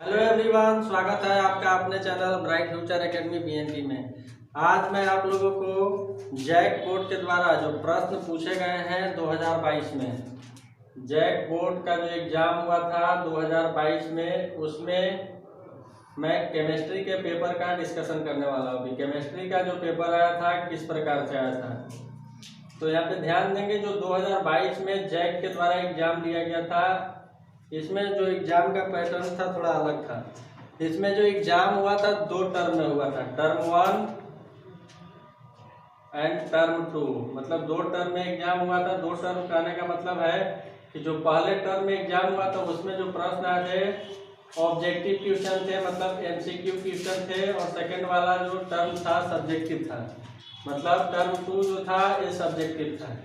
Hello everyone, स्वागत है आपका अपने channel bright future academy BNP में। आज मैं आप लोगों को जैक बोर्ड के द्वारा जो प्रश्न पूछे गए हैं 2022 में, जैक बोर्ड का जो एग्ज़ाम हुआ था 2022 में, उसमें मैं केमिस्ट्री के पेपर का डिस्कशन करने वाला हूँ। केमिस्ट्री का जो पेपर आया था किस प्रकार से आया था, तो यहाँ पे ध्यान देंगे। जो 2022 में जैक के द्वारा एग्ज़ाम दिया गया था, इसमें जो एग्ज़ाम का पैटर्न था थोड़ा अलग था। इसमें जो एग्ज़ाम हुआ था दो टर्म में हुआ था, टर्म 1 एंड टर्म 2। मतलब दो टर्म में एग्ज़ाम हुआ था। दो टर्म कहने का मतलब है कि जो पहले टर्म में एग्ज़ाम हुआ था उसमें जो प्रश्न आए थे ऑब्जेक्टिव क्वेश्चन थे, मतलब एमसीक्यू क्वेश्चन थे, और सेकेंड वाला जो टर्म था सब्जेक्टिव था। मतलब टर्म 2 जो था ये सब्जेक्टिव था।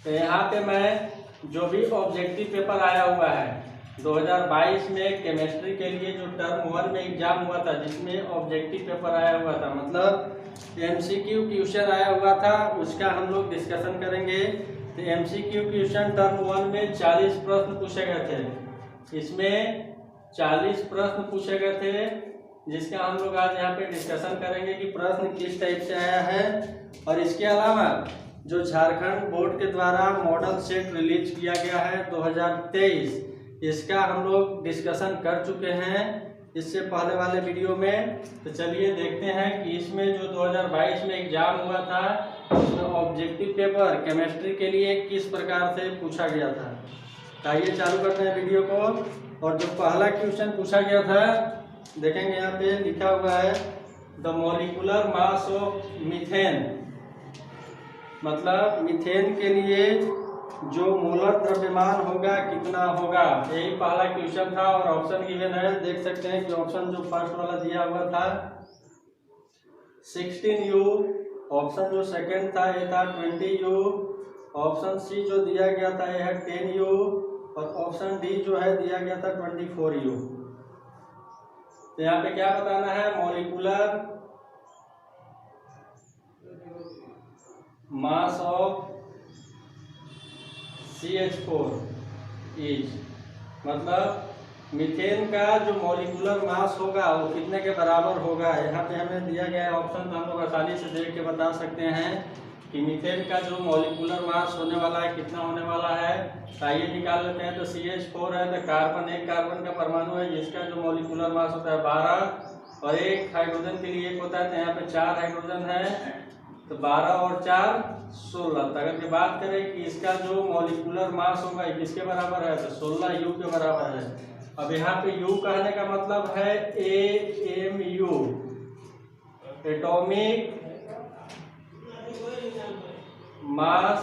तो यहाँ पे मैं जो भी ऑब्जेक्टिव पेपर आया हुआ है 2022 में केमिस्ट्री के लिए, जो टर्म 1 में एग्जाम हुआ था जिसमें ऑब्जेक्टिव पेपर आया हुआ था, मतलब एमसीक्यू क्वेश्चन आया हुआ था, उसका हम लोग डिस्कशन करेंगे। तो एमसीक्यू क्वेश्चन टर्म 1 में 40 प्रश्न पूछे गए थे। इसमें 40 प्रश्न पूछे गए थे, जिसका हम लोग आज यहाँ पे डिस्कशन करेंगे कि प्रश्न किस टाइप से आया है। और इसके अलावा जो झारखंड बोर्ड के द्वारा मॉडल सेट रिलीज किया गया है 2023, इसका हम लोग डिस्कशन कर चुके हैं इससे पहले वाले वीडियो में। तो चलिए देखते हैं कि इसमें जो 2022 में एग्जाम हुआ था उसमें ऑब्जेक्टिव पेपर केमिस्ट्री के लिए किस प्रकार से पूछा गया था। आइए चालू करते हैं वीडियो को। और जो पहला क्वेश्चन पूछा गया था, देखेंगे यहाँ पे लिखा हुआ है the molecular mass of methane. मतलब मीथेन के लिए जो मोलर द्रव्यमान होगा कितना होगा, यही पहला क्वेश्चन था। और ऑप्शन गिवन है, देख सकते हैं कि ऑप्शन जो फर्स्ट वाला दिया हुआ था 16U, ऑप्शन जो सेकंड था ये था 20U, ऑप्शन सी जो दिया गया था ये है 10U, और ऑप्शन डी जो है दिया गया था 24U। तो यहाँ पे क्या बताना है, molecular mass of CH4 is, मतलब मीथेन का जो मॉलिक्यूलर मास होगा वो कितने के बराबर होगा। यहाँ पे हमें दिया गया है ऑप्शन, तो हम लोग आसानी से देख के बता सकते हैं कि मीथेन का जो मॉलिक्यूलर मास होने वाला है कितना होने वाला है। आइए निकाल लेते हैं। तो CH4 है, तो कार्बन, एक कार्बन का परमाणु है जिसका जो मॉलिक्यूलर मास होता है 12, और एक हाइड्रोजन के लिए एक होता है। तो यहाँ पे 4 हाइड्रोजन है, तो 12 और 4 16। तो अगर की बात करें कि इसका जो मॉलिक्यूलर मास होगा किसके बराबर है, तो 16U के बराबर है। अब यहाँ पे U कहने का मतलब है AMU, एटॉमिक मास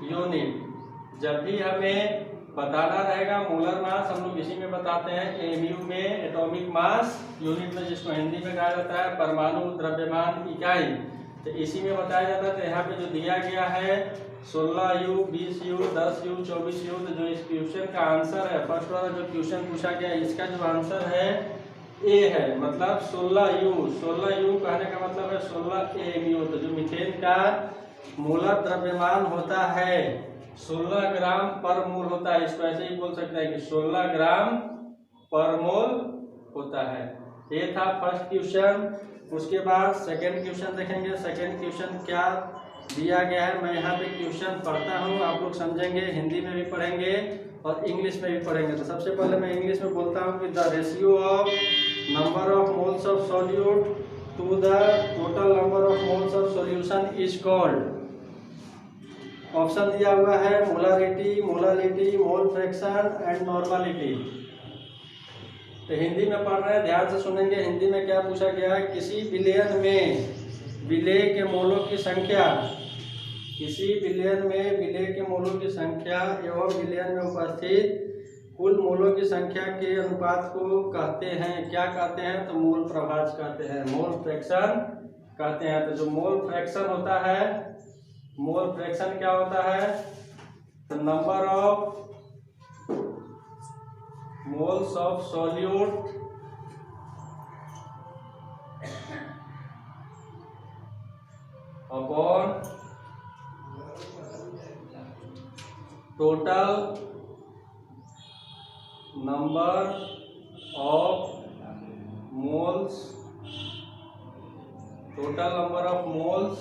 यूनिट। जब भी हमें बताना रहेगा मोलर मास, हम लोग इसी में बताते हैं, एमयू में, एटॉमिक मास यूनिट में, जिसको हिंदी में कहा जाता है परमाणु द्रव्यमान इकाई। तो इसी में बताया जाता है। तो यहाँ पे जो दिया गया है 16U, 20U, 10U, 24U, तो जो इस क्वेश्चन का आंसर है, फर्स्ट वाला जो क्वेश्चन पूछा गया इसका जो आंसर है ए है, मतलब 16U। 16U कहने का मतलब है 16 AMU। तो जो मीथेन का मोलर द्रव्यमान होता है 16 ग्राम पर मोल होता है। इसको ऐसे ही बोल सकते हैं कि 16 ग्राम पर मोल होता है। ये था फर्स्ट क्वेश्चन। उसके बाद सेकंड क्वेश्चन देखेंगे। सेकंड क्वेश्चन क्या दिया गया है, मैं यहाँ पे क्वेश्चन पढ़ता हूँ, आप लोग समझेंगे, हिंदी में भी पढ़ेंगे और इंग्लिश में भी पढ़ेंगे। तो सबसे पहले मैं इंग्लिश में बोलता हूँ कि the ratio of number of moles of solute to the total number of moles of solution is called. Option दिया हुआ है molarity, molality, mole fraction and normality. तो हिंदी में पढ़ रहे हैं, ध्यान से सुनेंगे। हिंदी में क्या पूछा गया है, किसी विलयन में विलेय के मोलों की संख्या, किसी विलयन में विलेय के मोलों की संख्या एवं विलयन में उपस्थित कुल मोलों की संख्या के अनुपात को कहते हैं, क्या कहते हैं, तो मोल प्रभाज कहते हैं, मोल फ्रैक्शन कहते हैं। तो जो मोल फ्रैक्शन होता है, मोल फ्रैक्शन क्या होता है, तो number of moles of solute upon total number of moles, total number of moles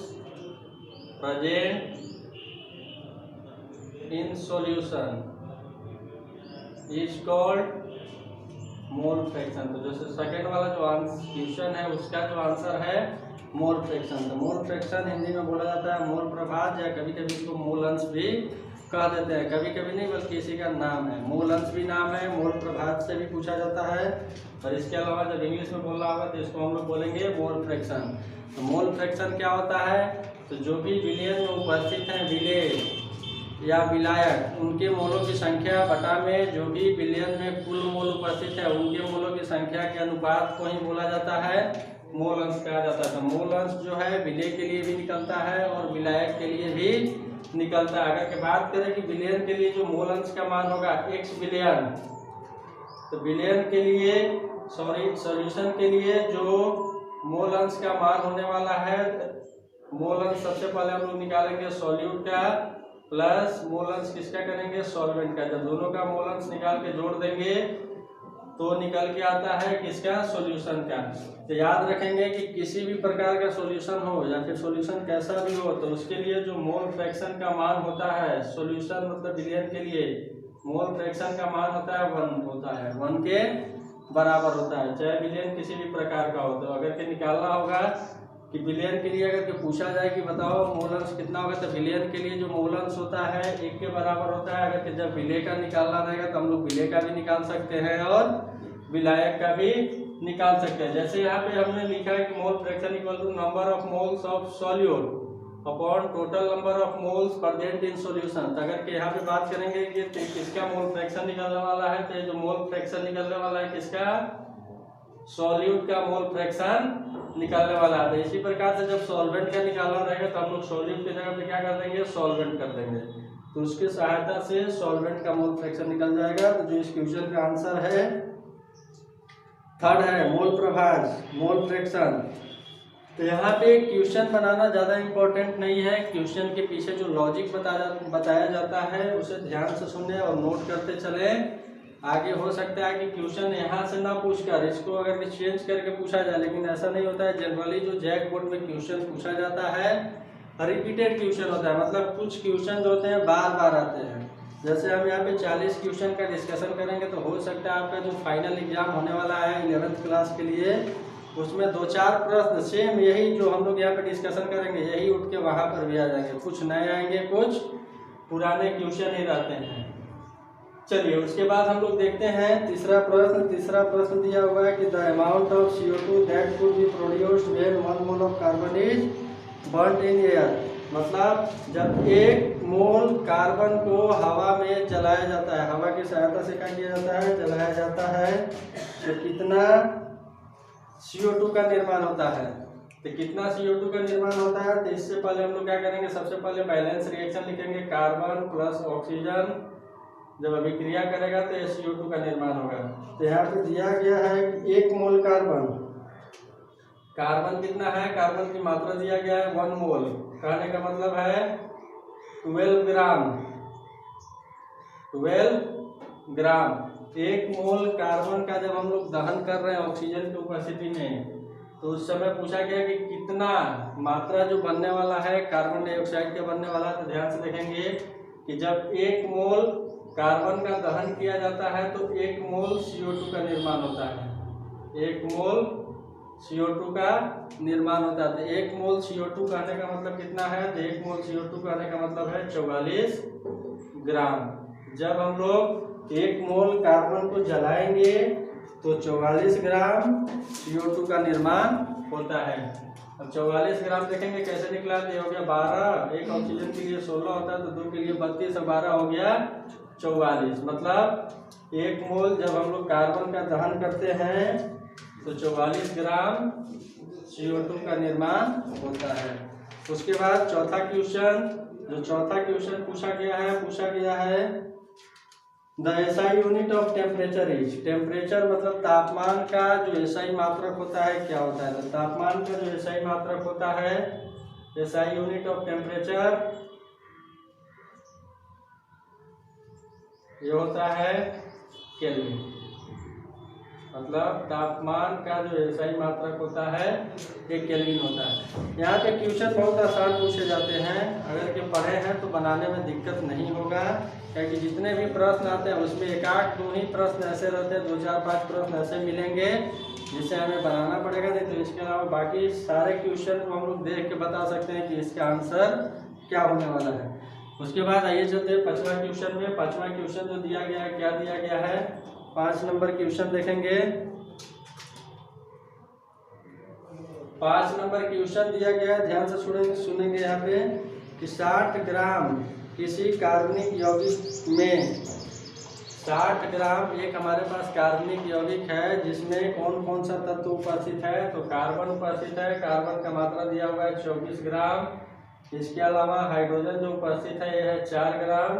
present in solution is called mole fraction. तो जैसे सेकंड वाला जो क्वेश्चन है उसका जो आंसर है मोल फ्रैक्शन। तो मोल फ्रैक्शन हिंदी में बोला जाता है मोल प्रभाज, या कभी कभी इसको मोल अंश भी कह देते हैं। कभी कभी नहीं बल्कि इसी का नाम है, मोल अंश भी नाम है, मोल प्रभाज से भी पूछा जाता है। और इसके अलावा जब इंग्लिश में बोलना होगा तो इसको हम लोग बोलेंगे मोल फ्रैक्शन। तो मोल फ्रैक्शन क्या होता है, तो जो भी विलयन में उपस्थित हैं विलेय या विलायक, उनके मोलों की संख्या बटा में जो भी विलयन में कुल मोल उपस्थित है उनके मोलों की संख्या के अनुपात को ही बोला जाता है मोल अंश कहा जाता है। तो मोल अंश जो है विलेय के लिए भी निकलता है और विलायक के लिए भी निकलता है। अगर के बात करें कि विलयन के लिए जो मोल अंश का मान होगा x विलयन, तो विलयन के लिए सॉल्यूशन के लिए जो मोल अंश का मान होने वाला है, मोल अंश सबसे पहले हम लोग निकालेंगे सॉल्यूट का प्लस मोल अंश किसका करेंगे, सॉल्वेंट का। जब दोनों का मोल अंश निकाल के जोड़ देंगे तो निकल के आता है किसका, सॉल्यूशन का। तो याद रखेंगे कि किसी भी प्रकार का सॉल्यूशन हो या फिर सॉल्यूशन कैसा भी हो, तो उसके लिए जो मोल फ्रैक्शन का मान होता है, सॉल्यूशन मतलब विलयन के लिए मोल फ्रैक्शन का मान होता है 1 होता है, 1 के बराबर होता है, चाहे विलयन किसी भी प्रकार का हो। तो अगर के निकालना होगा कि विलयन के लिए अगर के पूछा जाए कि बताओ मोल अंश कितना होगा, तो विलयन के लिए जो मोल अंश होता है 1 के बराबर होता है। अगर के जब विलेय का निकालना रहेगा तो हम लोग विलेय का भी निकाल सकते हैं और विलायक का भी निकाल सकते हैं। जैसे यहाँ पे हमने लिखा है कि mole fraction equal to number of moles of solute upon total number of moles present in solution. तो अगर के यहाँ पे बात करेंगे कि किसका मोल फ्रैक्शन निकलने वाला है, तो जो मोल फ्रैक्शन निकलने वाला है किसका, सॉल्यूट का मोल फ्रैक्शन निकालने वाला है। तो इसी प्रकार से जब सॉल्वेंट का निकालना रहेगा तो हम लोग सॉल्यूट की जगह पे क्या कर देंगे, सॉल्वेंट कर देंगे। तो उसकी सहायता से सॉल्वेंट का मोल फ्रैक्शन निकल जाएगा। तो जो इस क्वेश्चन का आंसर है थर्ड है मोल प्रभाज, मोल फ्रैक्शन। तो यहाँ पे क्वेश्चन बनाना ज़्यादा इम्पोर्टेंट नहीं है, क्वेश्चन के पीछे जो लॉजिक बताया जाता है उसे ध्यान से सुने और नोट करते चले। आगे हो सकता है कि क्वेश्चन यहाँ से ना पूछकर इसको अगर चेंज करके पूछा जाए, लेकिन ऐसा नहीं होता है। जनरली जो जैक बोर्ड में क्वेश्चन पूछा जाता है रिपीटेड क्वेश्चन होता है, मतलब कुछ क्वेश्चन जो होते हैं बार बार आते हैं। जैसे हम यहाँ पे 40 क्वेश्चन का डिस्कशन करेंगे तो हो सकता है आपका जो फाइनल एग्जाम होने वाला है 11th क्लास के लिए, उसमें 2-4 प्रश्न सेम यही जो हम लोग यहाँ पे डिस्कशन करेंगे यही उठ के वहाँ पर भी आ जाएंगे। कुछ नए आएंगे, कुछ पुराने क्वेश्चन ही रहते हैं। चलिए उसके बाद हम लोग देखते हैं तीसरा प्रश्न दिया हुआ है कि the amount of CO2 that could be produced when 1 mole of carbon is burned in air. मतलब जब 1 मोल कार्बन को हवा में जलाया जाता है, हवा की सहायता से क्या किया जाता है, जलाया जाता है, तो कितना CO2 का निर्माण होता है। तो कितना CO2 का निर्माण होता है, तो इससे पहले हम लोग क्या करेंगे, सबसे पहले बैलेंस रिएक्शन लिखेंगे, कार्बन प्लस ऑक्सीजन जब अभिक्रिया करेगा तो CO2 का निर्माण होगा। तो यहाँ पे दिया गया है कि 1 मोल कार्बन कितना है, कार्बन की मात्रा दिया गया है 1 मोल, कहने का मतलब है 12 ग्राम। 1 मोल कार्बन का जब हम लोग दहन कर रहे हैं ऑक्सीजन की उपस्थिति में, तो उस समय पूछा गया कि कितना मात्रा जो बनने वाला है कार्बन डाइऑक्साइड के बनने वाला है। तो ध्यान से देखेंगे कि जब 1 मोल कार्बन का दहन किया जाता है तो 1 मोल CO2 का निर्माण होता है, 1 मोल CO2 का निर्माण होता है। तो 1 मोल CO2 कहने का मतलब कितना है, तो 1 मोल CO2 कहने का मतलब है 44 ग्राम। जब हम लोग 1 मोल कार्बन को जलाएंगे तो 44 ग्राम CO2 का निर्माण होता है। अब 44 ग्राम देखेंगे कैसे निकला, तो हो गया 12, एक ऑक्सीजन के लिए 16 होता है तो 2 के लिए 32 और 12 हो गया 44। मतलब 1 मोल जब हम लोग कार्बन का दहन करते हैं तो 44 ग्राम CO2 का निर्माण होता है। उसके बाद चौथा क्वेश्चन पूछा गया है the SI unit of temperature is. Temperature मतलब तापमान का जो SI मात्रक होता है क्या होता है, तो तापमान का जो SI मात्रक होता है, SI यूनिट ऑफ टेम्परेचर ये होता है केल्विन। मतलब तापमान का जो SI मात्रक होता है 1 केल्विन होता है। यहाँ पे क्वेश्चन बहुत आसान पूछे जाते हैं, अगर के पढ़े हैं तो बनाने में दिक्कत नहीं होगा, क्योंकि जितने भी प्रश्न आते हैं उसमें 1-2 ही प्रश्न ऐसे रहते हैं, 2, 4, 5 प्रश्न ऐसे मिलेंगे जिसे हमें बनाना पड़ेगा। नहीं तो इसके अलावा बाकी सारे क्वेश्चन को हम लोग देख के बता सकते हैं कि इसका आंसर क्या होने वाला है। उसके बाद आइए चलते हैं 5वां क्वेश्चन में। 5वां क्वेश्चन जो दिया गया है, क्या दिया गया है, 5 नंबर क्वेश्चन देखेंगे। 5 नंबर क्वेश्चन दिया गया है, ध्यान से सुनेंगे यहाँ पे कि 60 ग्राम किसी कार्बनिक यौगिक में 60 ग्राम एक हमारे पास कार्बनिक यौगिक है जिसमें कौन कौन सा तत्व उपस्थित है। तो कार्बन उपस्थित है, कार्बन का मात्रा दिया हुआ है 24 ग्राम। इसके अलावा हाइड्रोजन जो उपस्थित है यह है 4 ग्राम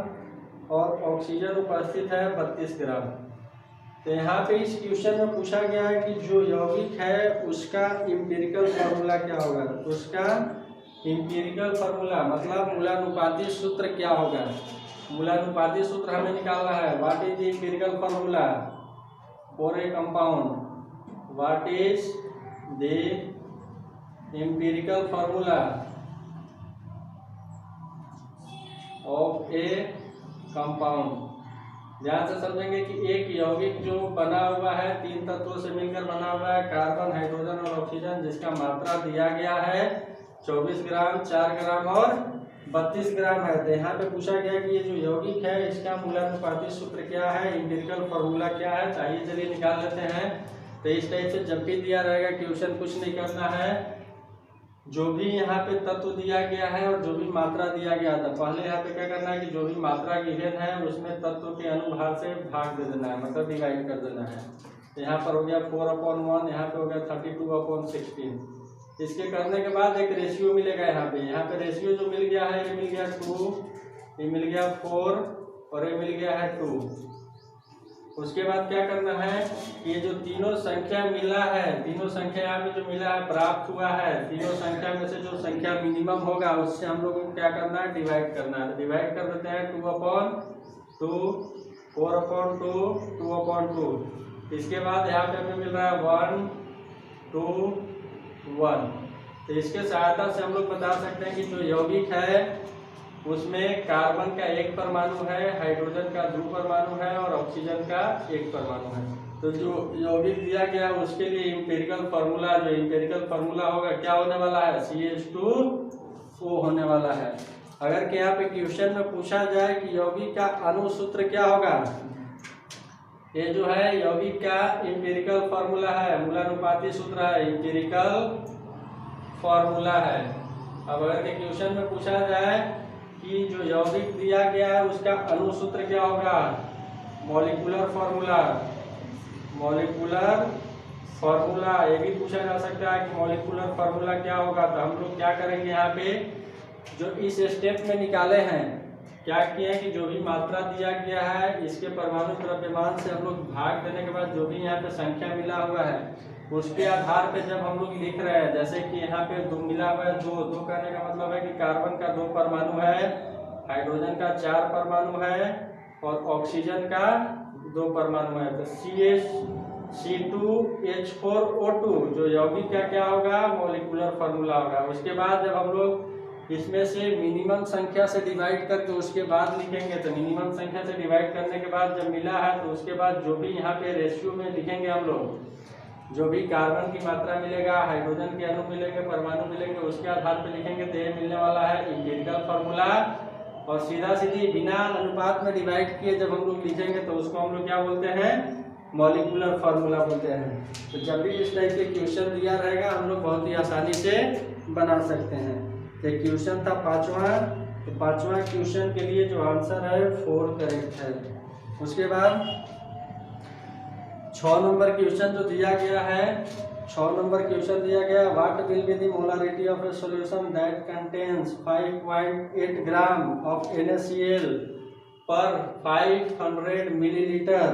और ऑक्सीजन उपस्थित है 32 ग्राम। तो यहाँ पे इस क्वेश्चन में पूछा गया है कि जो यौगिक है उसका एम्पिरिकल फार्मूला क्या होगा। उसका एम्पिरिकल फार्मूला मतलब मूलानुपाती सूत्र क्या होगा। मूलानुपाती सूत्र हमें निकालना है। What is the empirical formula for a compound. What is the empirical formula of A compound. ध्यान से समझेंगे कि एक यौगिक जो बना हुआ है 3 तत्वों से मिलकर बना हुआ है, कार्बन, हाइड्रोजन और ऑक्सीजन, जिसका मात्रा दिया गया है 24 ग्राम, 4 ग्राम और 32 ग्राम है। तो यहाँ पे पूछा गया कि ये जो यौगिक है इसका मूलानुपाती सूत्र क्या है, एम्पिरिकल फार्मूला क्या है। चाहिए चलिए निकाल लेते हैं। तो इस टाइप से जब भी दिया रहेगा क्वेश्चन, कुछ नहीं करना है, जो भी यहाँ पे तत्व दिया गया है और जो भी मात्रा दिया गया था, पहले यहाँ पे क्या करना है कि जो भी मात्रा गिवन है उसमें तत्व के अनुभार से भाग दे देना है, मतलब डिवाइड कर देना है। यहाँ पर हो गया 4/1, यहाँ पे हो गया 32/16। इसके करने के बाद एक रेशियो मिलेगा यहाँ पे रेशियो जो मिल गया है, ये मिल गया 2, ये मिल गया 4 और ये मिल गया है 2। उसके बाद क्या करना है, ये जो तीनों संख्या मिला है, तीनों संख्या यहाँ पे जो मिला है प्राप्त हुआ है, तीनों संख्या में से जो संख्या मिनिमम होगा उससे हम लोगों को क्या करना है, डिवाइड करना है। डिवाइड कर देते हैं 2/2, 4/2, 2/2। इसके बाद यहाँ पे हमें मिल रहा है 1, 2, 1। तो इसके सहायता से हम लोग बता सकते हैं कि जो यौगिक है उसमें कार्बन का 1 परमाणु है, हाइड्रोजन का 2 परमाणु है और ऑक्सीजन का 1 परमाणु है। तो जो यौगिक दिया गया उसके लिए एम्पिरिकल फार्मूला, जो एम्पिरिकल फार्मूला होगा क्या होने वाला है, CH2O होने वाला है। अगर कि यहाँ पे क्वेश्चन में पूछा जाए कि यौगिक का अणुसूत्र क्या होगा, ये जो है यौगिक का एम्पिरिकल फार्मूला है, मूलानुपाती सूत्र है, एम्पिरिकल फार्मूला है। अब अगर के क्वेश्चन में पूछा जाए कि जो यौगिक दिया गया है उसका अणुसूत्र क्या होगा, मॉलिक्यूलर फार्मूला, मॉलिक्यूलर फार्मूला, ये भी पूछा जा सकता है कि मॉलिक्यूलर फार्मूला क्या होगा। तो हम लोग क्या करेंगे, यहाँ पे जो इस स्टेप में निकाले हैं, क्या किए हैं कि जो भी मात्रा दिया गया है इसके परमाणु द्रव्यमान से हम लोग भाग देने के बाद जो भी यहाँ पे संख्या मिला हुआ है उसके आधार पे जब हम लोग लिख रहे हैं, जैसे कि यहाँ पे 2 मिला हुआ है, 2 कहने का मतलब है कि कार्बन का 2 परमाणु है, हाइड्रोजन का 4 परमाणु है और ऑक्सीजन का 2 परमाणु है। तो C2H4O2 जो यौगिक का क्या होगा, मॉलिक्यूलर फार्मूला होगा। उसके बाद जब हम लोग इसमें से मिनिमम संख्या से डिवाइड करके उसके बाद लिखेंगे, तो मिनिमम संख्या से डिवाइड करने के बाद जब मिला है तो उसके बाद जो भी यहाँ पे रेशियो में लिखेंगे हम लोग, जो भी कार्बन की मात्रा मिलेगा, हाइड्रोजन के अणु मिलेंगे, परमाणु मिलेंगे, उसके आधार पर लिखेंगे तो ये मिलने वाला है एम्पिरिकल फार्मूला। और सीधा सीधी बिना अनुपात में डिवाइड किए जब हम लोग लिखेंगे तो उसको हम लोग क्या बोलते हैं, मॉलिक्यूलर फार्मूला बोलते हैं। तो जब भी इस टाइप के क्वेश्चन दिया रहेगा हम लोग बहुत ही आसानी से बना सकते हैं। तो क्वेश्चन था 5वां, तो 5वां क्वेश्चन के लिए जो आंसर है 4 करेक्ट है। उसके बाद 6 नंबर क्वेश्चन जो दिया गया है, 6 नंबर क्वेश्चन दिया गया, what will be the molarity of A solution that contains 5.8 gram of NaCl पर 500 मिलीलीटर।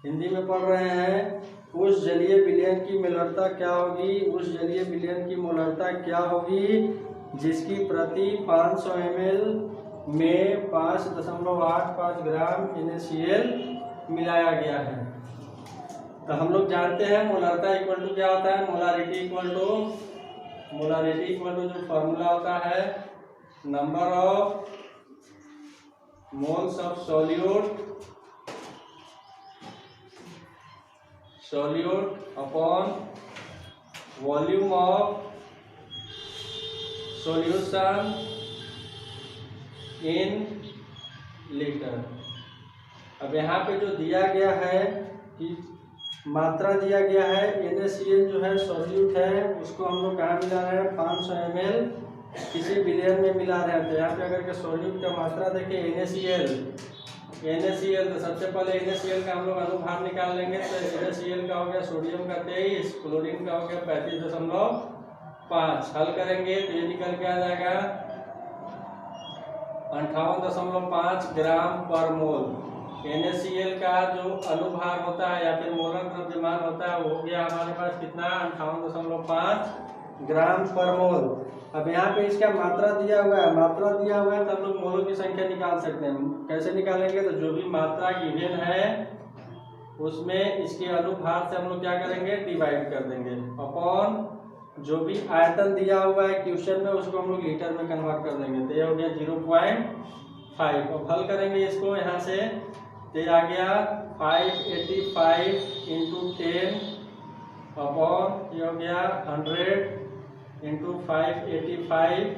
हिंदी में पढ़ रहे हैं, उस जलीय विलयन की मोलरता क्या होगी, उस जलीय विलयन की मोलरता क्या होगी जिसकी प्रति 500 ml में 5.85 ग्राम NaCl मिलाया गया है। तो हम लोग जानते हैं मोलरता इक्वल टू क्या होता है, मोलारिटी इक्वल टू जो फॉर्मूला होता है number of moles of solute upon volume of solution in litre. अब यहाँ पे जो दिया गया है कि मात्रा दिया गया है NaCl जो है सॉल्यूट है, उसको हम लोग कहाँ मिला रहे हैं, 500 ml किसी बिलियन में मिला रहे हैं। तो यहाँ पे अगर के सॉल्यूट का मात्रा देखें NaCl, तो सबसे पहले NaCl का हम लोग अनुभार निकाल लेंगे। तो NaCl का हो गया सोडियम का 23, क्लोरीन का हो गया 35.5। हल करेंगे तो ये निकल के आ जाएगा 58.5 ग्राम पर मोल। NaCl का जो अनुभार होता है या फिर मोलर द्रव्यमान होता है वो हो गया हमारे पास कितना, 58.5 ग्राम पर मोल। अब यहाँ पे इसका मात्रा दिया हुआ है, तो हम लोग मोलों की संख्या निकाल सकते हैं। कैसे निकालेंगे, तो जो भी मात्रा गिवन है उसमें इसके अनुभार से हम लोग क्या करेंगे, डिवाइड कर देंगे अपॉन जो भी आयतन दिया हुआ है क्वेश्चन में उसको हम लोग लीटर में कन्वर्ट कर देंगे। तो ये हो गया 0.5। अब हल करेंगे इसको यहाँ से, तो ये आ गया 585 × 10 अपॉन ये हो गया 100 × 585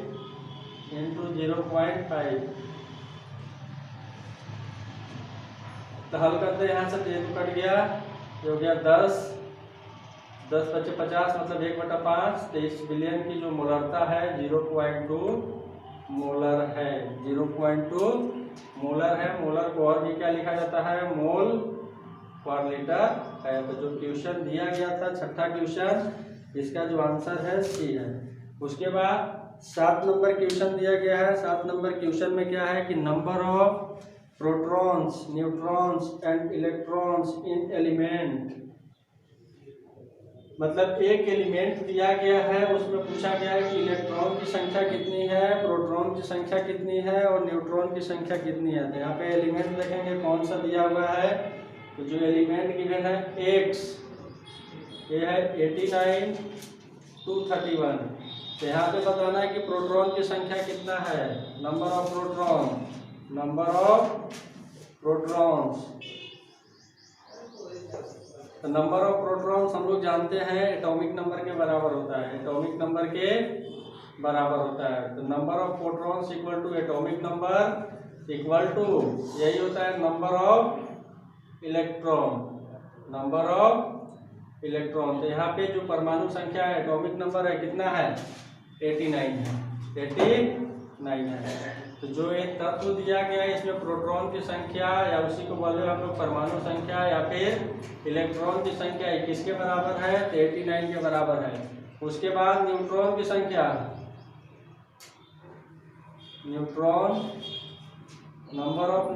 × 0.5। तो हल करते हैं यहाँ से, तो कट गया, ये हो गया 10 बचे 50 मतलब 1/5। तो इस बिलियन की जो मोलरता है 0.2 मोलर है, 0.2 मोलर है। मोलर को और भी क्या लिखा जाता है, मोल पर लीटर है। तो जो क्वेश्चन दिया गया था छठा क्वेश्चन, इसका जो आंसर है सी है। उसके बाद 7 नंबर क्वेश्चन दिया गया है। 7 नंबर क्वेश्चन में क्या है कि number of protons, neutrons and electrons in element, मतलब एक एलिमेंट दिया गया है उसमें पूछा गया है कि इलेक्ट्रॉन की संख्या कितनी है, प्रोटॉन की संख्या कितनी है और न्यूट्रॉन की संख्या कितनी है। तो यहाँ पे एलिमेंट देखेंगे कौन सा दिया हुआ है, तो जो एलिमेंट गिवन है X, ये है 89 231। तो यहाँ पे बताना है कि प्रोटॉन की संख्या कितना है, नंबर ऑफ प्रोटॉन्स। तो नंबर ऑफ प्रोटॉन्स हम लोग जानते हैं एटॉमिक नंबर के बराबर होता है, तो number of protons equal to atomic number equal to यही होता है नंबर ऑफ इलेक्ट्रॉन। तो यहाँ पे जो परमाणु संख्या है एटॉमिक नंबर है कितना है, 89 है। तो जो एक तत्व दिया गया है इसमें प्रोटॉन की संख्या या उसी को बोले हम लोग परमाणु संख्या या फिर इलेक्ट्रॉन की संख्या किसके बराबर है, तो 89 के बराबर है। उसके बाद न्यूट्रॉन की संख्या, नंबर ऑफ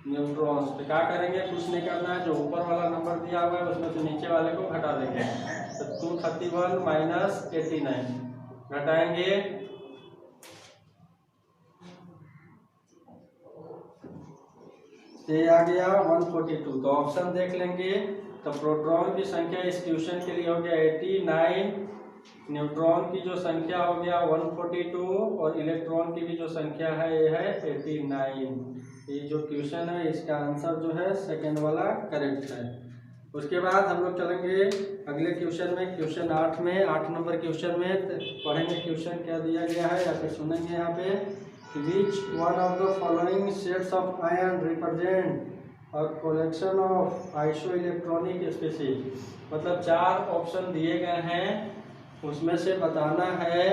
न्यूट्रॉन्स। तो क्या करेंगे, कुछ नहीं करना है, जो ऊपर वाला नंबर दिया हुआ है उसमें से नीचे वाले को घटा देंगे। तो 231 - 89 घटाएंगे, ये आ गया 142। तो ऑप्शन देख लेंगे। तो प्रोटॉन की संख्या इस क्वेश्चन के लिए हो गया 89, न्यूट्रॉन की जो संख्या हो गया 142 और इलेक्ट्रॉन की भी जो संख्या है ये है 89। ये जो क्वेश्चन है इसका आंसर जो है सेकंड वाला करेक्ट है। उसके बाद हम लोग चलेंगे अगले क्वेश्चन में, क्वेश्चन 8 में, 8 नंबर क्वेश्चन में पढ़ेंगे क्वेश्चन क्या दिया गया है या फिर सुनेंगे यहाँ पे। Which one of the following sets of ion represent a collection of isoelectronic species? मतलब 4 ऑप्शन दिए गए हैं, उसमें से बताना है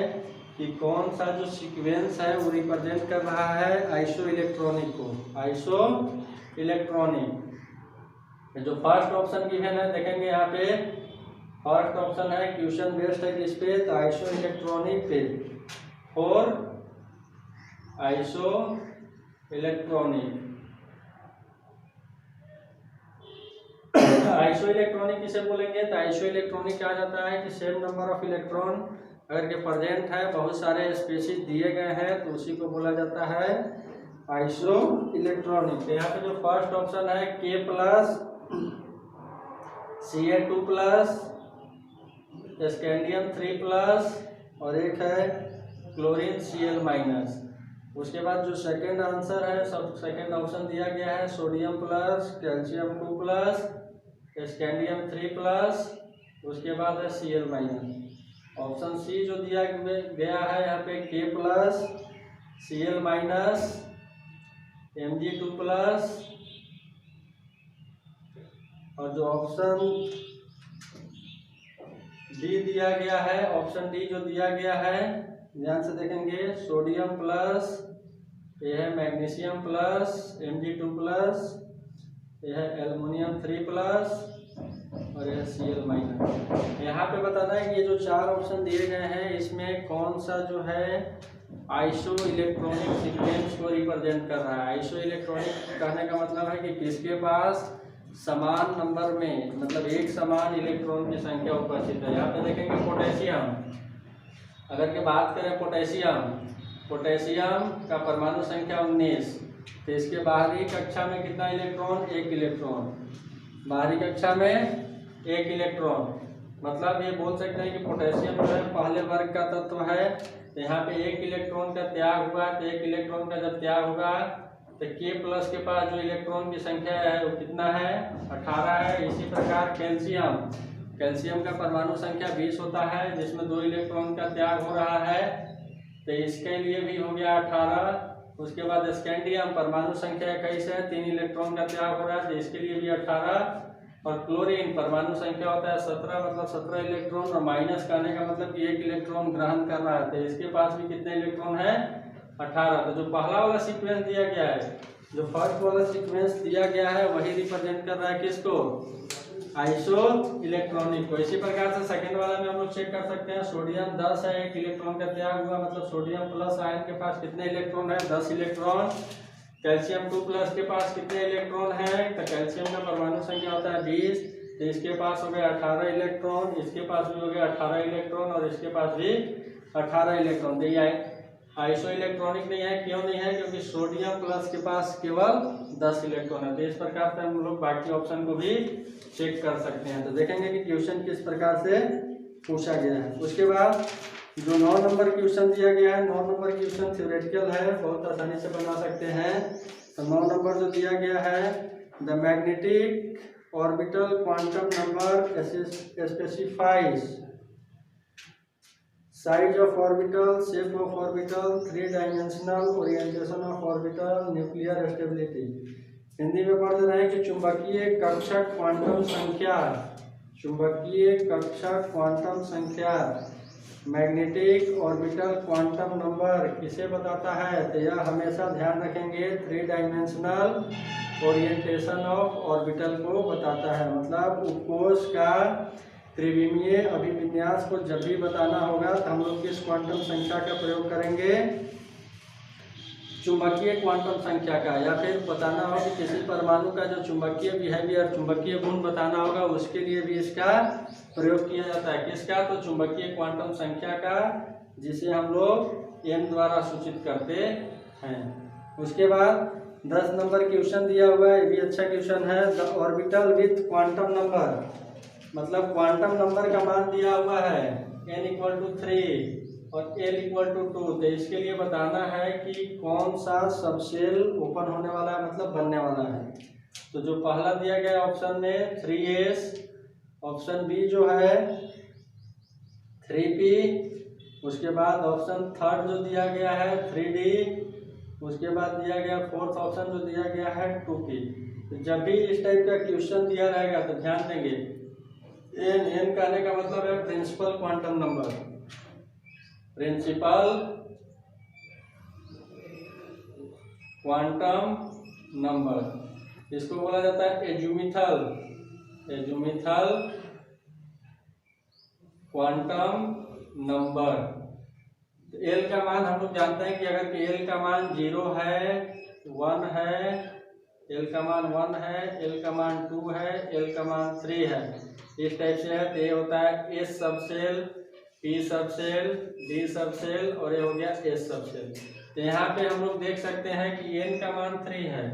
कि कौन सा जो सीक्वेंस है वो रिप्रेजेंट कर रहा है आइसोइलेक्ट्रॉनिक को। जो फर्स्ट ऑप्शन गिवन है देखेंगे यहाँ पे, फर्स्ट ऑप्शन है क्वेश्चन बेस्ड है किस पे, तो आइसोइलेक्ट्रॉनिक पे, और आइसो इलेक्ट्रॉनिक किसे बोलेंगे, तो आइसो इलेक्ट्रॉनिक क्या जाता है कि सेम नंबर ऑफ इलेक्ट्रॉन अगर के प्रेजेंट है, बहुत सारे स्पीशीज दिए गए हैं तो उसी को बोला जाता है आइसो इलेक्ट्रॉनिक। यहाँ पे जो फर्स्ट ऑप्शन है K+ Ca2 plus, scandium 3 plus और एक है क्लोरीन Cl माइनस। उसके बाद जो सेकंड आंसर है, सब सेकंड ऑप्शन दिया गया है sodium plus, calcium 2 plus, scandium 3 plus, उसके बाद है Cl माइनस। ऑप्शन सी जो दिया गया है यहाँ पे K plus, Cl minus, Mg2 plus, और जो ऑप्शन डी दिया गया है, ऑप्शन डी जो दिया गया है ध्यान से देखेंगे, सोडियम प्लस, ये है मैग्नीशियम प्लस, Mg2 प्लस, यह है एल्युमिनियम 3 प्लस और यह Cl माइनस। यहाँ पे बताना है कि ये जो चार ऑप्शन दिए गए हैं इसमें कौन सा जो है आइसो इलेक्ट्रॉनिक सीक्वेंस को रिप्रेजेंट कर रहा है। आइसो इलेक्ट्रॉनिक कहने का मतलब है कि किसके पास समान नंबर में, मतलब एक समान इलेक्ट्रॉन की संख्या उपस्थित है। यहाँ पे देखेंगे पोटेशियम, अगर के बात करें पोटेशियम का परमाणु संख्या 19, तो इसके बाहरी कक्षा में कितना इलेक्ट्रॉन, एक इलेक्ट्रॉन, बाहरी कक्षा में एक इलेक्ट्रॉन। मतलब ये बोल सकते हैं कि पोटेशियम जो है पहले वर्ग का तत्व है, तो यहाँ पे एक इलेक्ट्रॉन का त्याग हुआ, तो एक इलेक्ट्रॉन का जब त्याग होगा तो K प्लस के पास जो इलेक्ट्रॉन की संख्या है वो कितना है, 18 है। इसी प्रकार कैल्शियम का परमाणु संख्या 20 होता है, जिसमें 2 इलेक्ट्रॉन का त्याग हो रहा है, तो इसके लिए भी हो गया 18। उसके बाद स्कैंडियम परमाणु संख्या 21 है, 3 इलेक्ट्रॉन का त्याग हो रहा है, तो इसके लिए भी 18। और क्लोरीन परमाणु संख्या होता है 17, मतलब 17 इलेक्ट्रॉन, और माइनस कहने का मतलब कि 1 इलेक्ट्रॉन ग्रहण कर रहा है, तो इसके पास भी कितने इलेक्ट्रॉन है, 18। तो जो पहला वाला सीक्वेंस दिया गया है, जो फर्स्ट वाला सीक्वेंस दिया गया है वही रिप्रेजेंट कर रहा है किसको, आइसो इलेक्ट्रॉनिक को। इसी प्रकार से सेकंड वाला में हम लोग चेक कर सकते हैं, सोडियम 10 है, 1 इलेक्ट्रॉन का त्याग हुआ, मतलब सोडियम प्लस आयन के पास कितने इलेक्ट्रॉन है, 10 इलेक्ट्रॉन। कैल्शियम 2 प्लस के पास कितने इलेक्ट्रॉन है, तो कैल्शियम का परमाणु संख्या होता है 20, तो इसके पास हो गया 18 इलेक्ट्रॉन, इसके पास भी हो गया 18 इलेक्ट्रॉन, और इसके पास भी 18 इलेक्ट्रॉन। तो ये आइसो इलेक्ट्रॉनिक नहीं है, क्यों नहीं है, क्योंकि सोडियम प्लस के पास केवल 10 इलेक्ट्रॉन है। तो इस प्रकार से हम लोग बाकी ऑप्शन को भी चेक कर सकते हैं। तो देखेंगे कि क्वेश्चन किस प्रकार से पूछा गया है। उसके बाद जो 9 नंबर क्वेश्चन दिया गया है, 9 नंबर क्वेश्चन थ्योरेटिकल है, बहुत आसानी से बना सकते हैं। तो 9 नंबर जो दिया गया है, the magnetic orbital quantum number specifies size of orbital, shape of orbital, 3 dimensional orientation of orbital, nuclear stability. Hindi में पढ़ रहे हैं कि चुंबकीय कक्षक क्वांटम संख्या, चुंबकीय कक्षक क्वांटम संख्या, मैग्नेटिक ऑर्बिटल क्वांटम नंबर किसे बताता है, तो यह हमेशा ध्यान रखेंगे 3 डायमेंशनल ओरिएंटेशन ऑफ ऑर्बिटल को बताता है। मतलब उपकोष का त्रिविमीय अभिविन्यास को जब भी बताना होगा तो हम लोग किस क्वांटम संख्या का प्रयोग करेंगे, चुंबकीय क्वांटम संख्या का। या फिर बताना हो कि किसी परमाणु का जो चुंबकीय बिहेवियर, चुंबकीय गुण बताना होगा, उसके लिए भी इसका प्रयोग किया जाता है। किसका, तो चुंबकीय क्वांटम संख्या का, जिसे हम लोग m द्वारा सूचित करते हैं। उसके बाद 10 नंबर क्वेश्चन दिया हुआ है, ये भी अच्छा क्वेश्चन है। The orbital with quantum number, मतलब क्वांटम नंबर का मान दिया हुआ है n = 3 और l = 2, तो इसके लिए बताना है कि कौन सा सबसेल ओपन होने वाला है, मतलब बनने वाला है। तो जो पहला दिया गया ऑप्शन में 3s, ऑप्शन बी जो है 3p, उसके बाद ऑप्शन थर्ड जो दिया गया है 3d, उसके बाद दिया गया फोर्थ ऑप्शन जो दिया गया है 2p। तो जब भी इस टाइप का क्वेश्चन दिया रहेगा तो ध्यान देंगे, n कहने का मतलब है principal quantum number, principal quantum number. इसको बोला जाता है एजुमिथल क्वांटम नंबर। तो l का मान हम लोग जानते हैं कि अगर कि l का मान 0 है, 1 है, l का मान 1 है, l का मान 2 है, l का मान 3 है, इस टाइप से है। तो ये होता है s subshell, p subshell, d subshell, और ये हो गया s सबसेल। तो यहाँ पे हम लोग देख सकते हैं कि n का मान 3 है,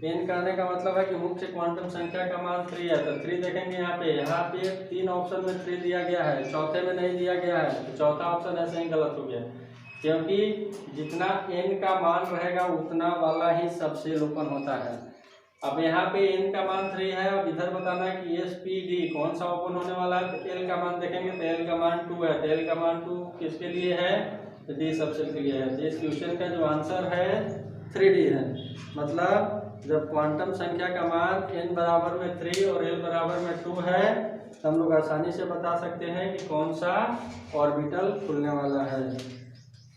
n कहने का मतलब है कि मुख्य क्वांटम संख्या का मान 3 है, तो 3 देखेंगे यहाँ पे 3 ऑप्शन में 3 दिया गया है, चौथे में नहीं दिया गया है, तो चौथा ऑप्शन ऐसे ही गलत हो गया, क्योंकि जितना n का मान रहेगा उतना वाला ही सबसेल ओपन होता है। अब यहाँ पे n का मान 3 है, अब इधर बताना है कि SPD कौन सा ओपन होने वाला है, तो L का मान देखेंगे तो L का मान 2 है, तो L का मान 2 किसके लिए है, तो D सबसेल के लिए है। तो इस क्वेश्चन का जो आंसर है 3D है। मतलब जब क्वांटम संख्या का मान n बराबर में 3 और L बराबर में 2 है, तो हम लोग आसानी से बता सकते हैं कि कौन सा ऑर्बिटल खुलने वाला है।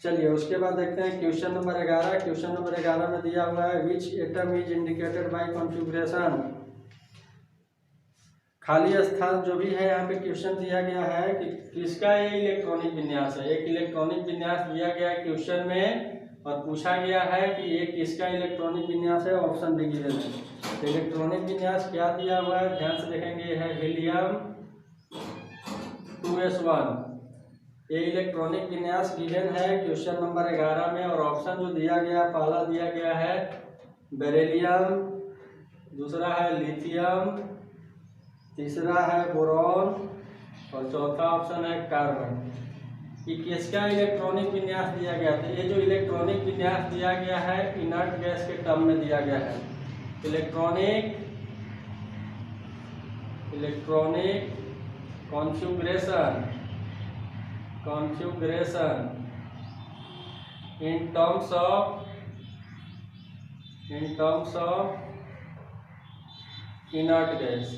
चलिए उसके बाद देखते हैं क्वेश्चन नंबर 11। क्वेश्चन नंबर 11 में दिया हुआ है which atom is indicated by configuration. खाली स्थान जो भी है यहाँ पे क्वेश्चन दिया गया है कि किसका ये इलेक्ट्रॉनिक विन्यास है। एक इलेक्ट्रॉनिक विन्यास दिया गया है क्वेश्चन में और पूछा गया है कि ये किसका इलेक्ट्रॉनिक विन्यास है, ऑप्शन भी गिवन है। तो इलेक्ट्रॉनिक विन्यास क्या दिया हुआ है, ध्यान से देखेंगे, है हीलियम 2s1। ये इलेक्ट्रॉनिक विन्यास गिवन है क्वेश्चन नंबर 11 में, और ऑप्शन जो दिया गया, पहला दिया गया है बेरिलियम, दूसरा है लिथियम, तीसरा है बोरॉन और चौथा ऑप्शन है कार्बन। कि किसका इलेक्ट्रॉनिक विन्यास दिया गया था। ये जो इलेक्ट्रॉनिक विन्यास दिया गया है इनर्ट गैस के टर्म में दिया गया है। Electronic configuration in terms of inert gas,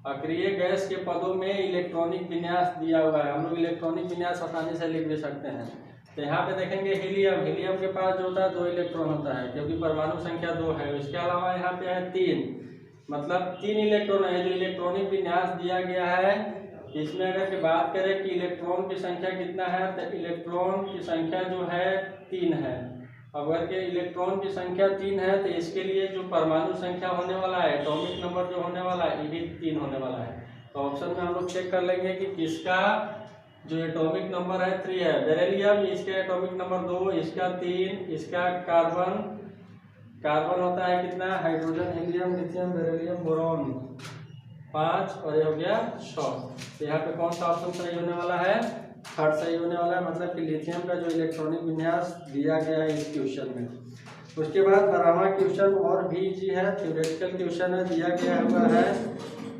अक्रिय गैस के पदों में इलेक्ट्रॉनिक विन्यास दिया हुआ है। हम लोग इलेक्ट्रॉनिक विन्यास आसानी से लिख भी सकते हैं। तो यहाँ पे देखेंगे हीलियम के पास जो होता है 2 इलेक्ट्रॉन होता है, क्योंकि परमाणु संख्या 2 है। इसके अलावा यहाँ पे है 3, मतलब 3 इलेक्ट्रॉन है। जो इलेक्ट्रॉनिक विन्यास दिया गया है इसमें अगर की बात करें कि इलेक्ट्रॉन की संख्या कितना है, तो इलेक्ट्रॉन की संख्या जो है 3 है। अगर के इलेक्ट्रॉन की संख्या 3 है तो इसके लिए जो परमाणु संख्या होने वाला है, एटॉमिक नंबर जो होने वाला है, ये भी 3 होने वाला है। तो ऑप्शन में हम लोग चेक कर लेंगे कि किसका जो एटॉमिक नंबर है 3 है। बेरिलियम, इसका एटॉमिक नंबर 2, इसका 3, इसका कार्बन होता है कितना, hydrogen, helium, lithium, beryllium, boron 5 और ये हो गया 6। तो यहाँ पे कौन सा ऑप्शन सही होने वाला है, थर्ड सही होने वाला है। मतलब कि लिथियम का जो इलेक्ट्रॉनिक विन्यास दिया गया है इस क्वेश्चन में। उसके बाद 12वां क्वेश्चन और भी इजी है, थ्योरेटिकल क्वेश्चन है। दिया गया हुआ है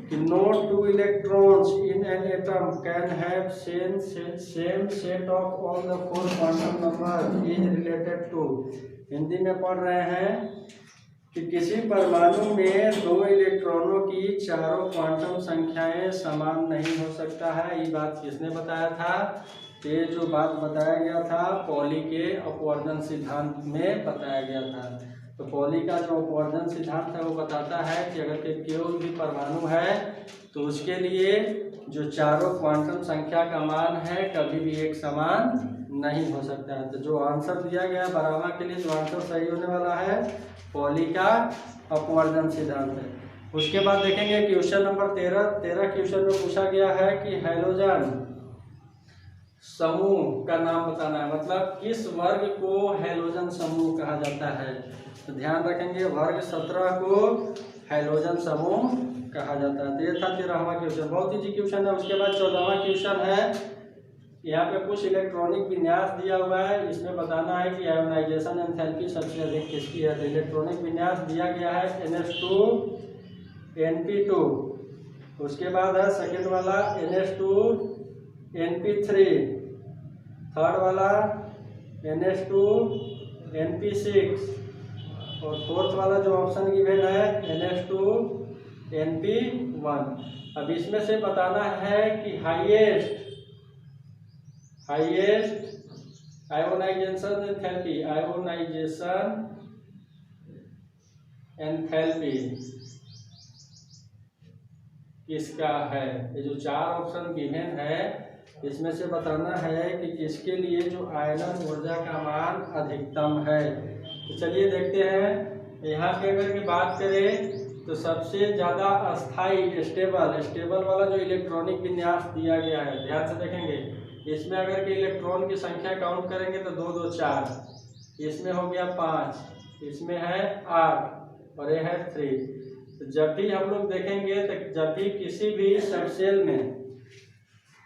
कि no 2 electrons in an atom can have same set of all the 4 quantum number is related to. Hindi में पढ़ रहे हैं कि किसी परमाणु में 2 इलेक्ट्रॉनों की चारों क्वांटम संख्याएं समान नहीं हो सकता है। ये बात किसने बताया था, ये जो बात बताया गया था पॉली के अपवर्जन सिद्धांत में बताया गया था। तो पॉली का जो अपवर्जन सिद्धांत है वो बताता है कि अगर कोई भी परमाणु है तो उसके लिए जो चारों क्वांटम संख्या का मान है कभी भी एक समान नहीं हो सकता है। तो जो आंसर दिया गया 12वां के लिए जो आंसर सही होने वाला है पॉली का अपवर्जन सिद्धांत है। उसके बाद देखेंगे क्वेश्चन नंबर 13 क्वेश्चन में पूछा गया है कि हैलोजन समूह का नाम बताना है। मतलब किस वर्ग को हैलोजन समूह कहा जाता है। तो ध्यान रखेंगे वर्ग 17 को हैलोजन समूह कहा जाता है। तो ये था 13वां क्वेश्चन, बहुत इजी क्वेश्चन है। उसके बाद 14वां क्वेश्चन है, यहाँ पे कुछ इलेक्ट्रॉनिक विन्यास दिया हुआ है, इसमें बताना है कि आयोनाइजेशन एंथैल्पी सबसे अधिक किसकी है। तो इलेक्ट्रॉनिक विन्यास दिया गया है NH2 NP2, उसके बाद है सेकेंड वाला NH2 NP3, थर्ड वाला NH2 NP6 और फोर्थ वाला जो ऑप्शन गिवन है NH2 NP1। अब इसमें से बताना है कि हाईएस्ट आयोनाइजेशन एंथैल्पी किसका है। ये जो 4 ऑप्शन गिवन है इसमें से बताना है कि किसके लिए जो आयनन ऊर्जा का मान अधिकतम है। तो चलिए देखते हैं। यहाँ पे अगर की बात करें तो सबसे ज़्यादा अस्थाई स्टेबल वाला जो इलेक्ट्रॉनिक विन्यास दिया गया है, ध्यान से देखेंगे। इसमें अगर के इलेक्ट्रॉन की संख्या काउंट करेंगे तो 2 2 4, इसमें हो गया 5, इसमें है 8 और ये है 3। तो जब भी हम लोग देखेंगे तो जब भी किसी भी सबसेल में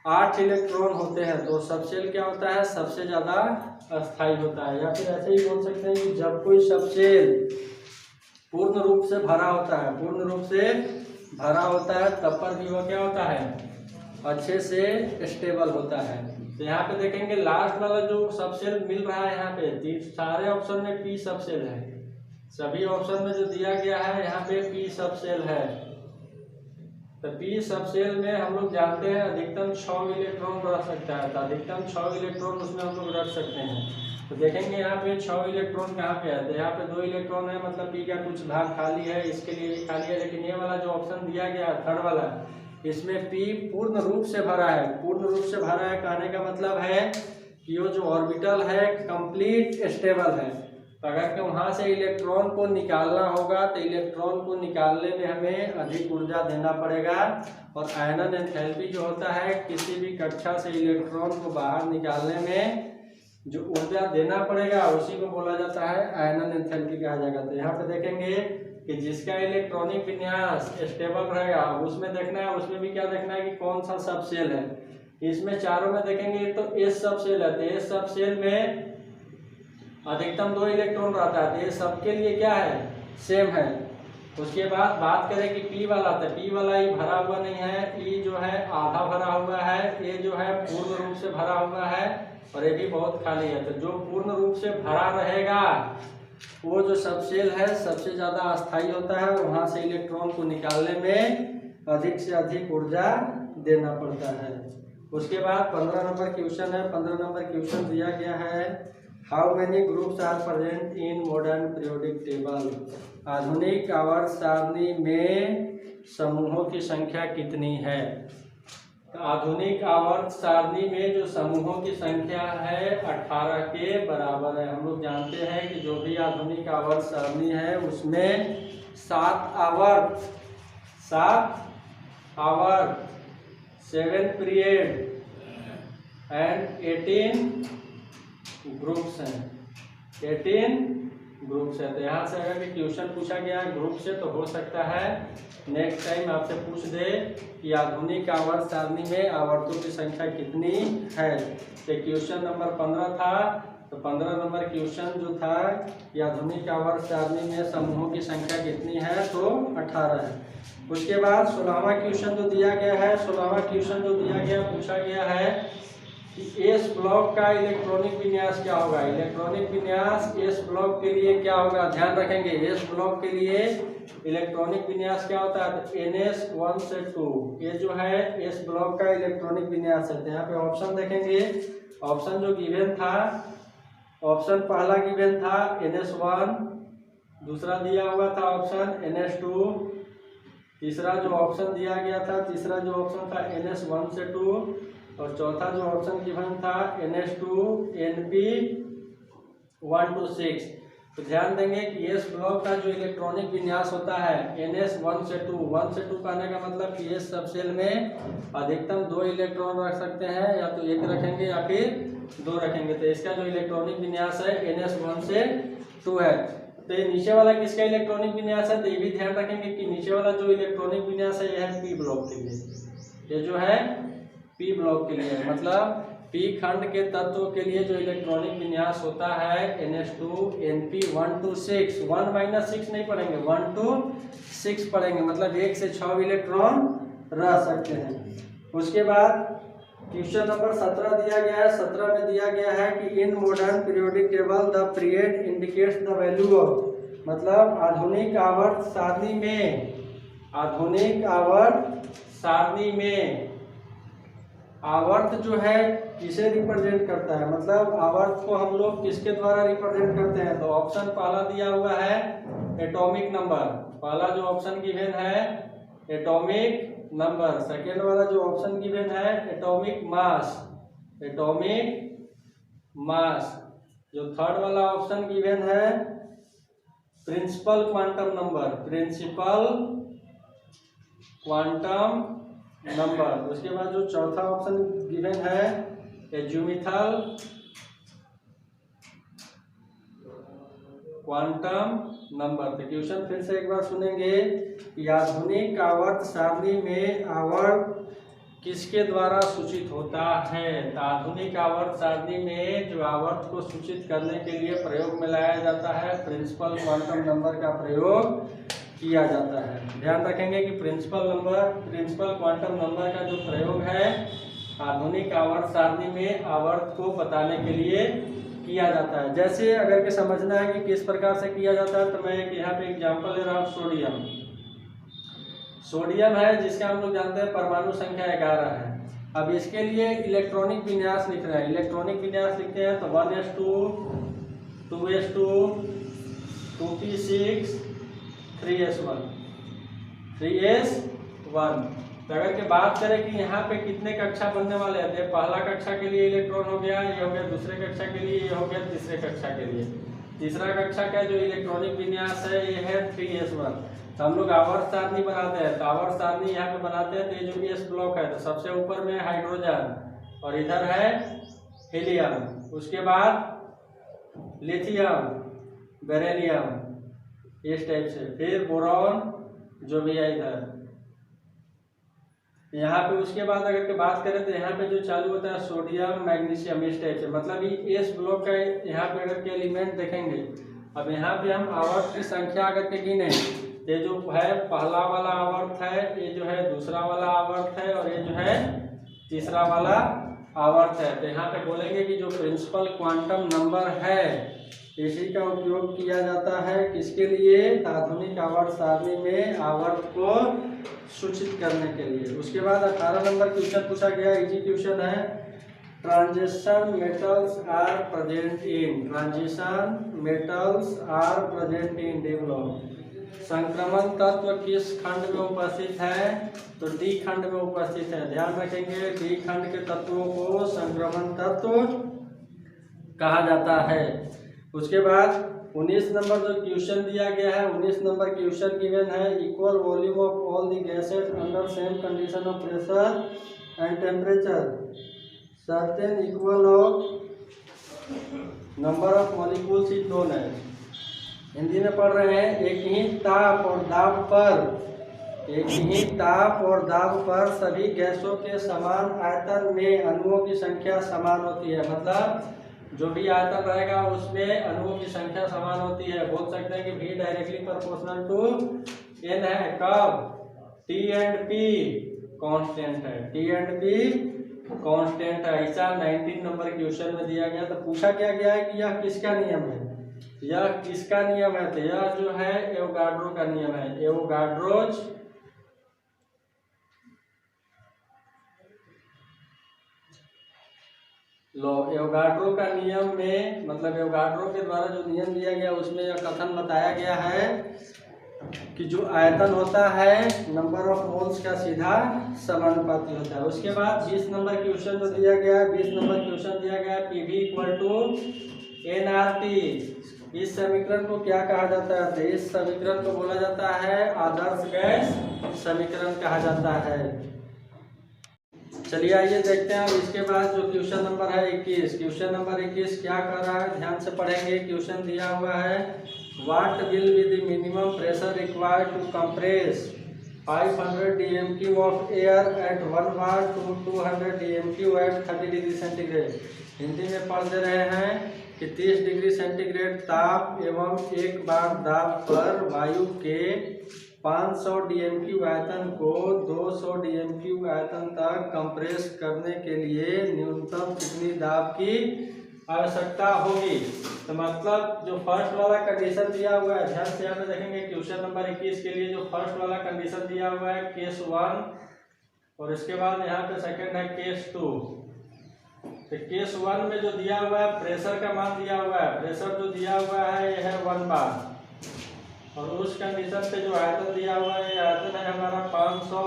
8 इलेक्ट्रॉन होते हैं तो सबसेल क्या होता है, सबसे ज़्यादा अस्थायी होता है। या फिर ऐसे ही बोल सकते हैं कि जब कोई सबसेल पूर्ण रूप से भरा होता है, पूर्ण रूप से भरा होता है, तब पर भी वो क्या होता है, अच्छे से स्टेबल होता है। तो यहाँ पे देखेंगे लास्ट वाला जो सबसेल मिल रहा है यहाँ पे, सारे ऑप्शन में पी सबसेल है, सभी ऑप्शन में जो दिया गया है यहाँ पे पी सबसेल है। तो पी सबसेल में हम लोग जानते हैं अधिकतम 6 इलेक्ट्रॉन रह सकता है, तो अधिकतम 6 इलेक्ट्रॉन उसमें हम लोग रख सकते हैं। तो देखेंगे यहाँ पे 6 इलेक्ट्रॉन कहाँ पे है, तो यहाँ पे 2 इलेक्ट्रॉन है, मतलब पी का कुछ भाग खाली है, इसके लिए भी खाली है। लेकिन ये वाला जो ऑप्शन दिया गया है थर्ड वाला, इसमें पी पूर्ण रूप से भरा है। पूर्ण रूप से भरा है कहने का मतलब है कि वो जो ऑर्बिटल है कंप्लीट स्टेबल है। तो अगर कि वहाँ से इलेक्ट्रॉन को निकालना होगा तो इलेक्ट्रॉन को निकालने में हमें अधिक ऊर्जा देना पड़ेगा। और आयनन एंथैल्पी जो होता है, किसी भी कक्षा से इलेक्ट्रॉन को बाहर निकालने में जो ऊर्जा देना पड़ेगा उसी को बोला जाता है आयनन एंथैल्पी कहा जाएगा। तो यहाँ पे देखेंगे कि जिसका इलेक्ट्रॉनिक विन्यास स्टेबल रहेगा, उसमें देखना है, उसमें भी क्या देखना है कि कौन सा सबसेल है। इसमें चारों में देखेंगे तो एस सबसेल है, तो एस सबसेल में अधिकतम 2 इलेक्ट्रॉन रहता है, तो ये सबके लिए क्या है, सेम है। उसके बाद बात करें कि पी वाला, तो पी वाला ये भरा हुआ नहीं है, ये जो है आधा भरा हुआ है, ये जो है पूर्ण रूप से भरा हुआ है और ये भी बहुत खाली है। तो जो पूर्ण रूप से भरा रहेगा वो जो सबसेल है सबसे ज़्यादा अस्थायी होता है, वहाँ से इलेक्ट्रॉन को निकालने में अधिक से अधिक ऊर्जा देना पड़ता है। उसके बाद 15 नंबर क्वेश्चन है। 15 नंबर क्वेश्चन दिया गया है, how many groups are present in modern periodic table. आधुनिक आवर्त सारणी में समूहों की संख्या कितनी है। तो आधुनिक आवर्त सारणी में जो समूहों की संख्या है 18 के बराबर है। हम लोग जानते हैं कि जो भी आधुनिक आवर्त सारणी है उसमें 7 आवर्त 7 पीरियड एंड 18 ग्रुप्स हैं, 18 ग्रुप्स है। तो यहाँ से अगर क्वेश्चन पूछा गया है ग्रुप से तो हो सकता है नेक्स्ट टाइम आपसे पूछ दे कि आधुनिक आवर्त सारणी में आवर्तों की संख्या कितनी है। तो क्वेश्चन नंबर 15 था, तो 15 नंबर क्वेश्चन जो था कि आधुनिक आवर्त सारणी में समूहों की संख्या कितनी है, तो 18 है। उसके बाद 16वां क्वेश्चन जो दिया गया है, 16वां क्वेश्चन जो दिया गया पूछा गया है कि एस ब्लॉक का इलेक्ट्रॉनिक विन्यास क्या होगा। इलेक्ट्रॉनिक विन्यास एस ब्लॉक के लिए क्या होगा, ध्यान रखेंगे एस ब्लॉक के लिए इलेक्ट्रॉनिक विन्यास क्या होता है, तो NS1 से 2, ये जो है एस ब्लॉक का इलेक्ट्रॉनिक विन्यास है। तो यहाँ पे ऑप्शन देखेंगे, ऑप्शन जो गिवन था, ऑप्शन पहला गिवन था NS1, दूसरा दिया हुआ था ऑप्शन NS2, तीसरा जो ऑप्शन दिया गया था, तीसरा जो ऑप्शन था NS1 से 2, और चौथा जो ऑप्शन गिवन था NS2 NP1 to 6। तो ध्यान देंगे कि एस ब्लॉक का जो इलेक्ट्रॉनिक विन्यास होता है NS1 से 2, 1 से 2 कहने का मतलब कि एस सबसेल में अधिकतम 2 इलेक्ट्रॉन रख सकते हैं, या तो 1 रखेंगे या फिर 2 रखेंगे। तो इसका जो इलेक्ट्रॉनिक विन्यास है NS1 से 2 है। तो नीचे वाला किसका इलेक्ट्रॉनिक विन्यास है, तो ये भी ध्यान रखेंगे कि नीचे वाला जो इलेक्ट्रॉनिक विन्यास है यह है पी ब्लॉक के लिए, ये जो है पी ब्लॉक के लिए, मतलब पी खंड के तत्व के लिए जो इलेक्ट्रॉनिक विन्यास होता है NS2 NP1 to 6, 1 - 6 नहीं पढ़ेंगे, 1 to 6 पढ़ेंगे, मतलब 1 से 6 इलेक्ट्रॉन रह सकते हैं। उसके बाद क्वेश्चन नंबर 17 दिया गया है। 17 में दिया गया है कि इन modern periodic table the period indicates the value of, मतलब आधुनिक आवर्त सारणी में, आधुनिक आवर्त सारणी में आवर्त जो है किसे रिप्रेजेंट करता है, मतलब आवर्त को हम लोग किसके द्वारा रिप्रेजेंट करते हैं। तो ऑप्शन पहला दिया हुआ है एटॉमिक नंबर, पहला जो ऑप्शन गिवन है एटॉमिक नंबर, सेकेंड वाला जो ऑप्शन गिवन है एटॉमिक मास, एटॉमिक मास, जो थर्ड वाला ऑप्शन गिवन है principal quantum number, principal quantum number. उसके बाद जो चौथा ऑप्शन गिवन है एज्यूमिथल क्वांटम नंबर। तो क्वेश्चन फिर से एक बार सुनेंगे कि आधुनिक आवर्त सारणी में आवर्त किसके द्वारा सूचित होता है। तो आधुनिक आवर्त सारणी में जो आवर्त को सूचित करने के लिए प्रयोग में लाया जाता है प्रिंसिपल क्वांटम नंबर का प्रयोग किया जाता है। ध्यान रखेंगे कि प्रिंसिपल क्वांटम नंबर का जो प्रयोग है आधुनिक आवर्त सारणी में आवर्त को बताने के लिए किया जाता है। जैसे अगर के समझना है कि किस प्रकार से किया जाता है, तो मैं एक यहाँ पे एग्जांपल ले रहा हूँ। सोडियम है जिसका हम लोग जानते हैं परमाणु संख्या 11 है। अब इसके लिए इलेक्ट्रॉनिक विन्यास लिख रहे हैं। इलेक्ट्रॉनिक विन्यास लिखते हैं तो 1s2 2s2 2p6 3s1 3s1। तो अगर के बात करें कि यहाँ पे कितने कक्षा बनने वाले हैं, तो पहला कक्षा के लिए इलेक्ट्रॉन हो गया, ये हो गया दूसरे कक्षा के लिए, ये हो गया तीसरे कक्षा के लिए। तीसरा कक्षा का जो इलेक्ट्रॉनिक विन्यास है ये है 3s1। तो हम लोग आवर्त सारणी बनाते हैं, तो आवर्त सारणी यहाँ पे बनाते हैं। तो ये जो एस ब्लॉक है तो सबसे ऊपर में हाइड्रोजन और इधर है हीलियम, उसके बाद लिथियम, बेरिलियम, इस टाइप से, फिर बोरॉन जो भी है इधर यहाँ पे। उसके बाद अगर के बात करें तो यहाँ पे जो चालू होता है सोडियम, मैग्नीशियम, इस टाइप से। मतलब ये एस ब्लॉक का यहाँ पे अगर के एलिमेंट देखेंगे। अब यहाँ पे हम आवर्त की संख्या अगर के गिने, ये जो है पहला वाला आवर्त है, ये जो है दूसरा वाला आवर्त है, और ये जो है तीसरा वाला आवर्त है। तो यहाँ पे बोलेंगे कि जो प्रिंसिपल क्वांटम नंबर है इसी का उपयोग किया जाता है किसके लिए, आधुनिक आवर्त सारणी में आवर्त को सूचित करने के लिए। उसके बाद 18 नंबर क्वेश्चन पूछा गया, इजी क्वेश्चन है। Transition metals are present in develop. संक्रमण तत्व किस खंड में उपस्थित है, तो डी खंड में उपस्थित है। ध्यान रखेंगे डी खंड के तत्वों को संक्रमण तत्व कहा जाता है। उसके बाद 19 नंबर जो क्वेश्चन दिया गया है, 19 नंबर क्वेश्चन गिवन है, equal volume of all the gases under same condition of pressure and temperature, certain equal of number of molecules is known as. Hindi में पढ़ रहे हैं, एक ही ताप और दाब पर सभी गैसों के समान आयतन में अणुओं की संख्या समान होती है। मतलब जो भी आयतन रहेगा उसमें अणुओं की संख्या समान होती है। बोल सकते हैं कि V directly proportional to N है। कब? T एंड P कांस्टेंट है, T एंड P कांस्टेंट है। ऐसा 19 नंबर क्वेश्चन में दिया गया। तो पूछा क्या गया है कि यह किसका नियम है, यह किसका नियम है, तो यह जो है एवोगाड्रो का नियम है। एवोगाड्रोज लो। एवोगाड्रो का नियम में मतलब एवोगाड्रो के द्वारा जो नियम दिया गया उसमें यह कथन बताया गया है कि जो आयतन होता है नंबर ऑफ मोल्स का सीधा समानुपाती होता है। उसके बाद 20 नंबर क्वेश्चन जो दिया गया है, 20 नंबर क्वेश्चन दिया गया है PV इक्वल टू nRT। इस समीकरण को क्या कहा जाता है, तो इस समीकरण को बोला जाता है आदर्श गैस समीकरण कहा जाता है। चलिए आइए देखते हैं। इसके बाद जो क्वेश्चन नंबर है 21, क्वेश्चन नंबर 21 क्या कर रहा है, ध्यान से पढ़ेंगे। क्वेश्चन दिया हुआ है, what will be the minimum pressure required to compress 500 dmq of air at 1 bar to 200 dmq at 30 degree centigrade. Hindi में पढ़ दे रहे हैं कि 30 डिग्री सेंटीग्रेड ताप एवं 1 बार दाब पर वायु के 500 dmq आयतन को 200 dmq आयतन तक कंप्रेस करने के लिए न्यूनतम कितनी दाब की आवश्यकता होगी। तो मतलब जो फर्स्ट वाला कंडीशन दिया हुआ है, ध्यान से यहाँ पे देखेंगे क्वेश्चन नंबर 21 के लिए जो फर्स्ट वाला कंडीशन दिया हुआ है केस 1, और इसके बाद यहाँ पे सेकंड है केस 2। तो केस 1 में जो दिया हुआ है प्रेशर का मान दिया हुआ है, प्रेशर जो दिया हुआ है यह है 1 बार, और उस कंडीशन पे जो आयतन दिया हुआ है ये आयतन है हमारा 500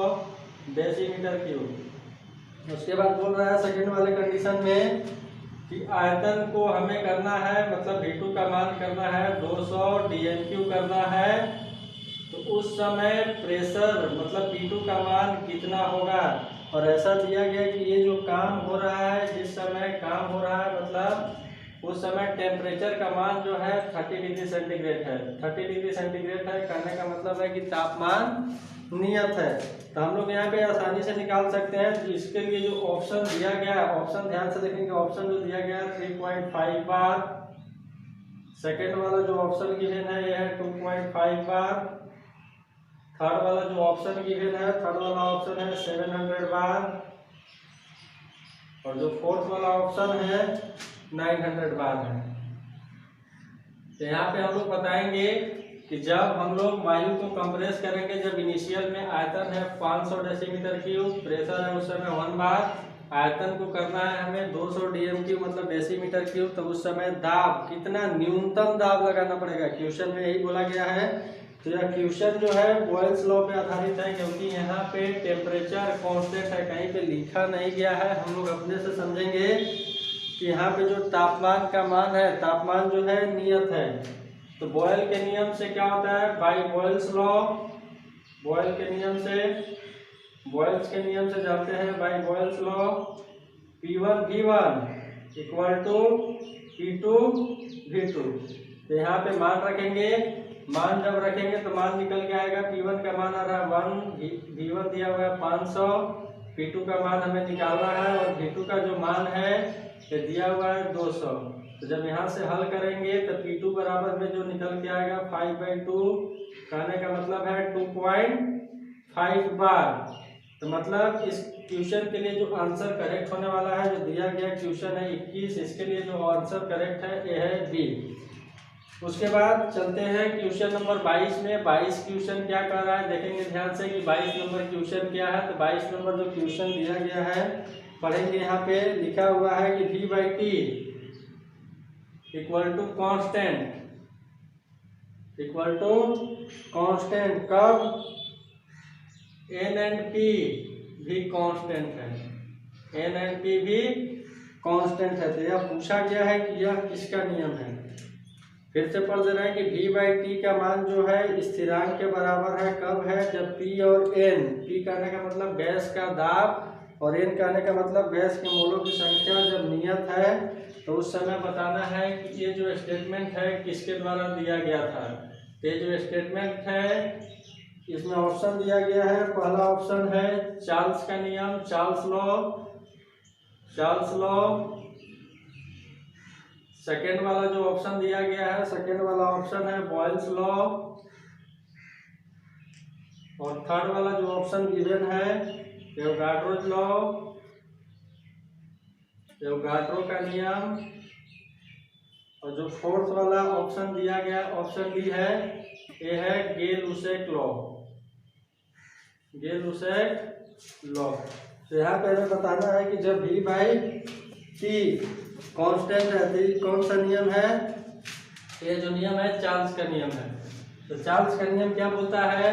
डेसीमीटर क्यूब। उसके बाद बोल रहा है सेकंड वाले कंडीशन में कि आयतन को हमें करना है, मतलब V2 का मान करना है 200 dmq करना है। तो उस समय प्रेशर मतलब P2 का मान कितना होगा, और ऐसा दिया गया कि ये जो काम हो रहा है, जिस समय काम हो रहा है मतलब उस समय टेम्परेचर का मान जो है 30 डिग्री सेंटीग्रेड है। 30 डिग्री सेंटीग्रेड है, कहने का मतलब है कि तापमान नियत है। तो हम लोग यहाँ पे आसानी से निकाल सकते हैं। इसके लिए जो ऑप्शन दिया गया है, ऑप्शन ध्यान से देखेंगे, ऑप्शन जो दिया गया है 3.5 बार, सेकेंड वाला जो ऑप्शन गिवन है ये है 2.5 बार, थर्ड वाला जो ऑप्शन गिवन है, थर्ड वाला ऑप्शन है 700 बार, और जो फोर्थ वाला ऑप्शन है 900 बार है। तो यहाँ पे हम लोग बताएंगे कि जब हम लोग वायु को कंप्रेस करेंगे, जब इनिशियल में आयतन है 500 डेसीमीटर क्यूब, प्रेशर है उस समय 1 बार, आयतन को करना है हमें 200 डीएम क्यूब मतलब डेसीमीटर क्यूब, तो उस समय दाब कितना, न्यूनतम दाब लगाना पड़ेगा। क्वेश्चन में यही बोला गया है। तो यह क्वेश्चन जो है बॉयल्स लॉ पे आधारित है, क्योंकि यहाँ पे टेम्परेचर कांस्टेंट है, कहीं पे लिखा नहीं गया है। हम लोग अपने से समझेंगे कि यहाँ पे जो तापमान का मान है, तापमान जो है नियत है। तो बॉयल के नियम से क्या होता है, बाई बॉयल्स लॉ, बॉयल के नियम से, बॉयल्स के नियम से जानते हैं by Boyle's law, P1 V1 equal to P2 V2। तो यहाँ पे मान रखेंगे, मान जब रखेंगे तो मान निकल के आएगा। P1 का मान आ रहा है 1, V1 दिया हुआ है 500, P2 का मान हमें निकालना है, और V2 का जो मान है ये दिया हुआ है 200। तो जब यहाँ से हल करेंगे तो P2 बराबर में जो निकल के आएगा 5/2, कहने का मतलब है 2.5 बार। तो मतलब इस क्वेश्चन के लिए जो आंसर करेक्ट होने वाला है, जो दिया गया क्वेश्चन है 21, इसके लिए जो आंसर करेक्ट है ये है बी। उसके बाद चलते हैं क्वेश्चन नंबर 22 में। 22 क्वेश्चन क्या कर रहा है, देखेंगे ध्यान से कि 22 नंबर क्वेश्चन क्या है। तो 22 नंबर जो क्वेश्चन दिया गया है पढ़ेंगे। यहाँ पे लिखा हुआ है कि V/T equal to constant, equal to constant, कब, N एंड P भी कांस्टेंट है, N एंड P भी कांस्टेंट है। तो यह पूछा गया है कि यह किसका नियम है। फिर से पढ़ दे रहे हैं कि V/T का मान जो है स्थिरांक के बराबर है, कब है, जब P और N, P कहने का मतलब गैस का दाब और N कहने का मतलब गैस के मोलों की संख्या जब नियत है, तो उस समय बताना है कि ये जो स्टेटमेंट है किसके द्वारा दिया गया था। ये जो स्टेटमेंट है इसमें ऑप्शन दिया गया है। पहला ऑप्शन है चार्ल्स का नियम, Charles law, Charles law. Second वाला जो ऑप्शन दिया गया है, सेकेंड वाला ऑप्शन है बॉयल्स लॉ, और थर्ड वाला जो ऑप्शन गिवन है एवोगाड्रो लॉ, एवोगाड्रो का नियम। और जो फोर्थ वाला ऑप्शन दिया गया, ऑप्शन डी है, ये है गे-लुसेक लॉ, गे-लुसेक लॉ। तो यहाँ पे हमें बताना है कि जब V/T कांस्टेंट है तो कौन सा नियम है, ये जो नियम है चार्ल्स का नियम है। तो चार्ल्स का नियम क्या बोलता है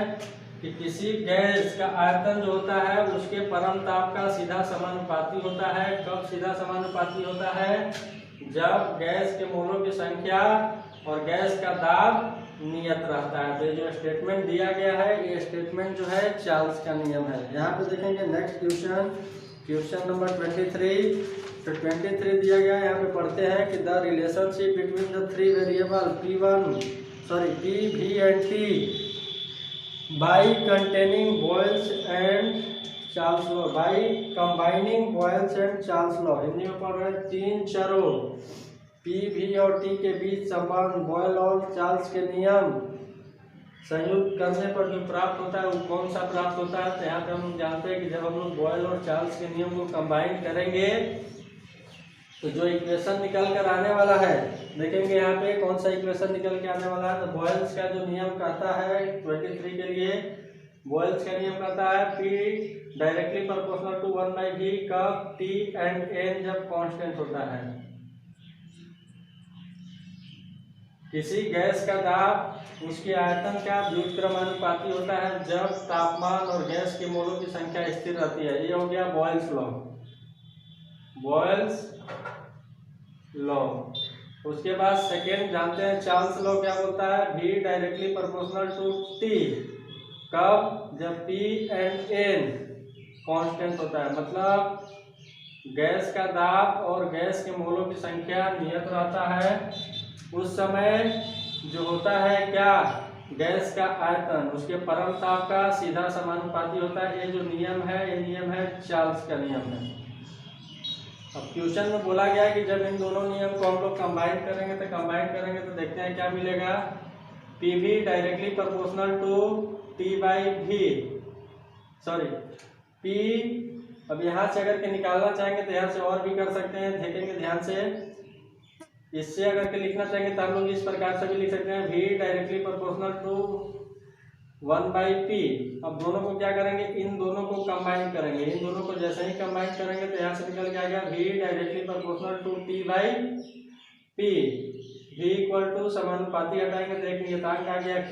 कि किसी गैस का आयतन जो होता है उसके परम ताप का सीधा समानुपाती होता है। कब सीधा समानुपाती होता है, जब गैस के मोलों की संख्या और गैस का दाब नियत रहता है। तो जो स्टेटमेंट दिया गया है ये स्टेटमेंट जो है चार्ल्स का नियम है। यहाँ पे देखेंगे नेक्स्ट क्वेश्चन, क्वेश्चन नंबर 23। तो 23 दिया गया है, यहाँ पे पढ़ते हैं कि the relationship between the three variable P, V and T by containing Boyle's and Charles law, by combining Boyle's and Charles law. Hindi में पढ़ रहे हैं तीन चरों P, V और T के बीच संबंध बॉयल और चार्ल्स के नियम संयुक्त करने पर जो प्राप्त होता है वो कौन सा प्राप्त होता है। तो यहाँ पे हम जानते हैं कि जब हम लोग बॉयल और चार्ल्स के नियम को कंबाइन करेंगे तो जो इक्वेशन निकल कर आने वाला है, देखेंगे यहाँ पे कौन सा इक्वेशन निकल के आने वाला है। तो बॉयल्स का जो नियम कहता है 23 के लिए, बॉयल्स का नियम कहता है P directly proportional to 1/V कब T एंड N जब कांस्टेंट होता है। किसी गैस का दाब उसके आयतन का व्युत्क्रमानुपाती होता है जब तापमान और गैस के मोलों की संख्या स्थिर रहती है। ये हो गया बॉयल्स लॉ, बॉयल्स लॉ। उसके बाद सेकेंड जानते हैं चार्ल्स लॉ क्या बोलता है, V directly proportional to T कब, जब P एंड N कांस्टेंट होता है। मतलब गैस का दाब और गैस के मोलों की संख्या नियत रहता है, उस समय जो होता है क्या, गैस का आयतन उसके परम ताप का सीधा समानुपाती होता है। ये जो नियम है, ये नियम है चार्ल्स का नियम है। अब क्वेश्चन में बोला गया है कि जब इन दोनों नियम को हम लोग कंबाइन करेंगे तो देखते हैं क्या मिलेगा। P V directly proportional to T by V, sorry P. अब यहाँ से अगर के निकालना चाहेंगे तो यहाँ से और भी कर सकते हैं, देखेंगे ध्यान से। इससे अगर के लिखना चाहेंगे तो हम लोग इस प्रकार से भी लिख सकते हैं, we directly proportional to 1/p। अब दोनों को क्या करेंगे, इन दोनों को कंबाइन करेंगे। इन दोनों को जैसे ही कंबाइन करेंगे तो यहाँ से निकल के आ गया V directly proportional to t/p। v equal to समानुपाती हटाएंगे तो एक नियतांक आ गया k,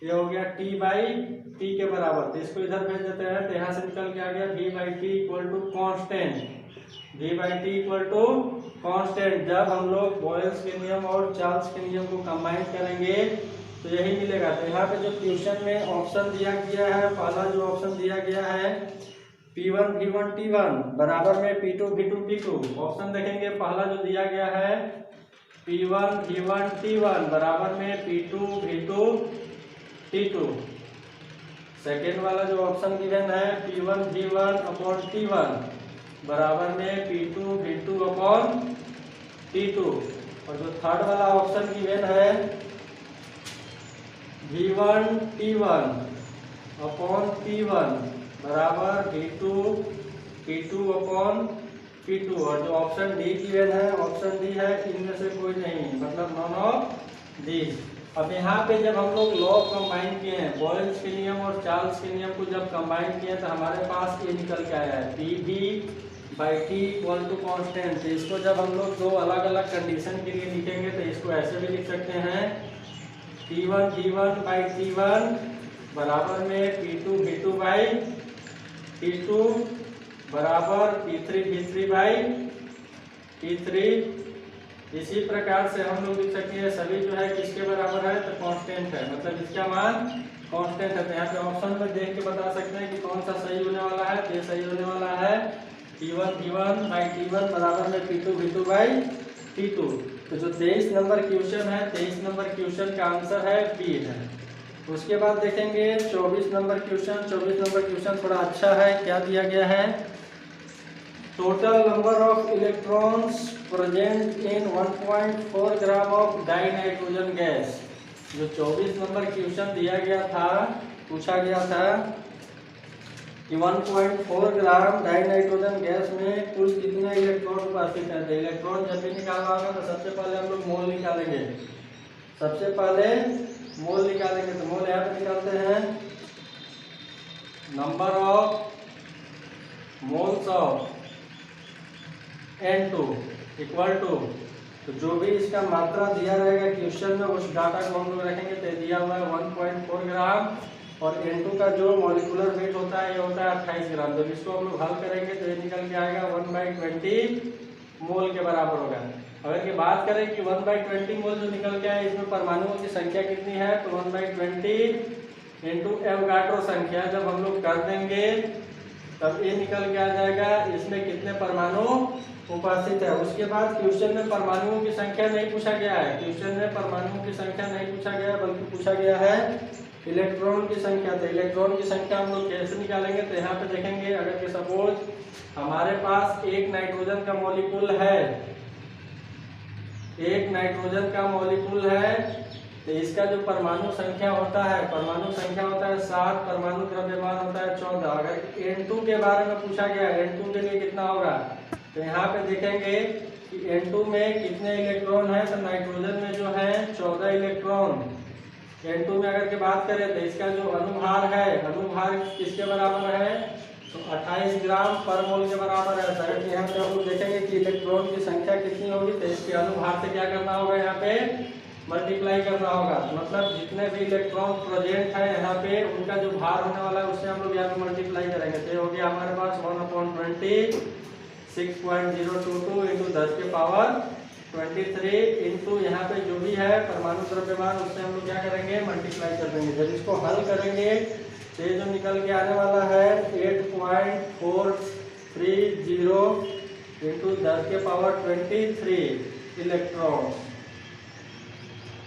ये हो गया t/t के बराबर। तो इसको इधर भेज देते हैं तो यहाँ से निकल के आ गया v/t equal to constant. v/t equal to constant. जब हम लोग बॉयल्स के नियम और चार्ल्स के नियम को कंबाइन करेंगे तो यही मिलेगा। तो यहाँ पे जो क्वेश्चन में ऑप्शन दिया गया है, पहला जो ऑप्शन दिया गया है P1 V1 T1 बराबर में P2 V2 T2। ऑप्शन देखेंगे, पहला जो दिया गया है P1 V1 T1 बराबर में P2 V2 T2। सेकेंड वाला जो ऑप्शन गिवन है P1 V1 अपॉन T1 बराबर में P2 V2 अपॉन T2। और जो थर्ड वाला ऑप्शन गिवन है V1 T1 अपॉन P1 बराबर V2 P2 अपॉन P2। और जो ऑप्शन डी गिवन है, ऑप्शन डी है इनमें से कोई नहीं, मतलब नॉन ऑफ दिस। अब यहाँ पे जब हम लोग लॉ कंबाइन किए हैं, बॉयल्स के नियम और चार्ल्स के नियम को जब कंबाइन किए तो हमारे पास ये निकल के आया है P/T इक्वल टू कॉन्स्टेंट। तो इसको जब हम लोग दो अलग अलग कंडीशन के लिए लिखेंगे तो इसको ऐसे भी लिख सकते हैं T1 V1/T1 बराबर में P2 V2/T2 बराबर P3 V3/T3। इसी प्रकार से हम लोग लिख सकते हैं सभी जो है किसके बराबर है, तो कांस्टेंट है, मतलब इसका मान कांस्टेंट है। तो यहाँ पे ऑप्शन में देख के बता सकते हैं कि कौन सा सही होने वाला है। तो ये सही होने वाला है T1 V1/T1 बराबर में P2 V2/T2। तो जो 23 नंबर क्वेश्चन है, 23 नंबर क्वेश्चन का आंसर है बी है। उसके बाद देखेंगे 24 नंबर क्वेश्चन। 24 नंबर क्वेश्चन थोड़ा अच्छा है। क्या दिया गया है, total number of electrons present in 1.4 gram of die nitrogen gas. जो 24 नंबर क्वेश्चन दिया गया था, पूछा गया था कि 1.4 ग्राम डाई नाइट्रोजन गैस में कुल कितने इलेक्ट्रॉन उपस्थित है। तो इलेक्ट्रॉन जब भी निकालना होगा तो सबसे पहले हम लोग मोल निकालेंगे। सबसे पहले मोल निकालेंगे तो मोल यहाँ पे निकालते हैं, number of moles of N2 equal to, तो जो भी इसका मात्रा दिया रहेगा क्वेश्चन में उस डाटा को हम लोग रखेंगे। तो दिया हुआ है 1.4 ग्राम और N2 का जो मॉलिक्यूलर वेट होता है ये होता है 28 ग्राम। जब इसको हम लोग हल करेंगे तो ये निकल के आएगा 1/20 मोल के बराबर होगा। अगर ये बात करें कि 1/20 मोल जो निकल के आए इसमें परमाणुओं की संख्या कितनी है, तो 1/20 इंटू एवोगाड्रो संख्या जब हम लोग कर देंगे तब ये निकल के आ जाएगा इसमें कितने परमाणु उपस्थित है। उसके बाद क्वेश्चन में परमाणुओं की संख्या नहीं पूछा गया है, क्वेश्चन में परमाणुओं की संख्या नहीं पूछा गया है, बल्कि पूछा गया है इलेक्ट्रॉन की संख्या। तो इलेक्ट्रॉन की संख्या हम लोग कैसे निकालेंगे, तो यहाँ पे देखेंगे अगर कि सपोज हमारे पास एक नाइट्रोजन का मॉलिक्यूल है, एक नाइट्रोजन का मॉलिक्यूल है, तो इसका जो परमाणु संख्या होता है, परमाणु संख्या होता है 7, परमाणु द्रव्यमान होता है 14। अगर N2 के बारे में पूछा गया, N2 के लिए कितना होगा, तो यहाँ पे देखेंगे कि N2 में कितने इलेक्ट्रॉन है, तो नाइट्रोजन में जो है 14 इलेक्ट्रॉन। N2 में अगर के बात करें तो इसका जो अनुभार है, अनुभार किसके बराबर है, तो 28 ग्राम पर मोल के बराबर है। अगर यहाँ पे हम लोग देखेंगे कि इलेक्ट्रॉन की संख्या कितनी होगी, तो इसके अनुभार से क्या करना होगा, यहाँ पे मल्टीप्लाई करना होगा। मतलब जितने भी इलेक्ट्रॉन प्रेजेंट है यहाँ पे उनका जो भार होने वाला है उससे हम लोग यहाँ पे मल्टीप्लाई करेंगे। तो ये हो गया हमारे पास 1/20 6.022 इंटू 10 के पावर 23 इंटू यहाँ पे जो भी है परमाणु द्रव्यमान उससे हम लोग क्या करेंगे, मल्टीप्लाई कर देंगे। जब इसको हल करेंगे तो ये जो निकल के आने वाला है फ्री 0 इंटू 10 के पावर 23 इलेक्ट्रॉन।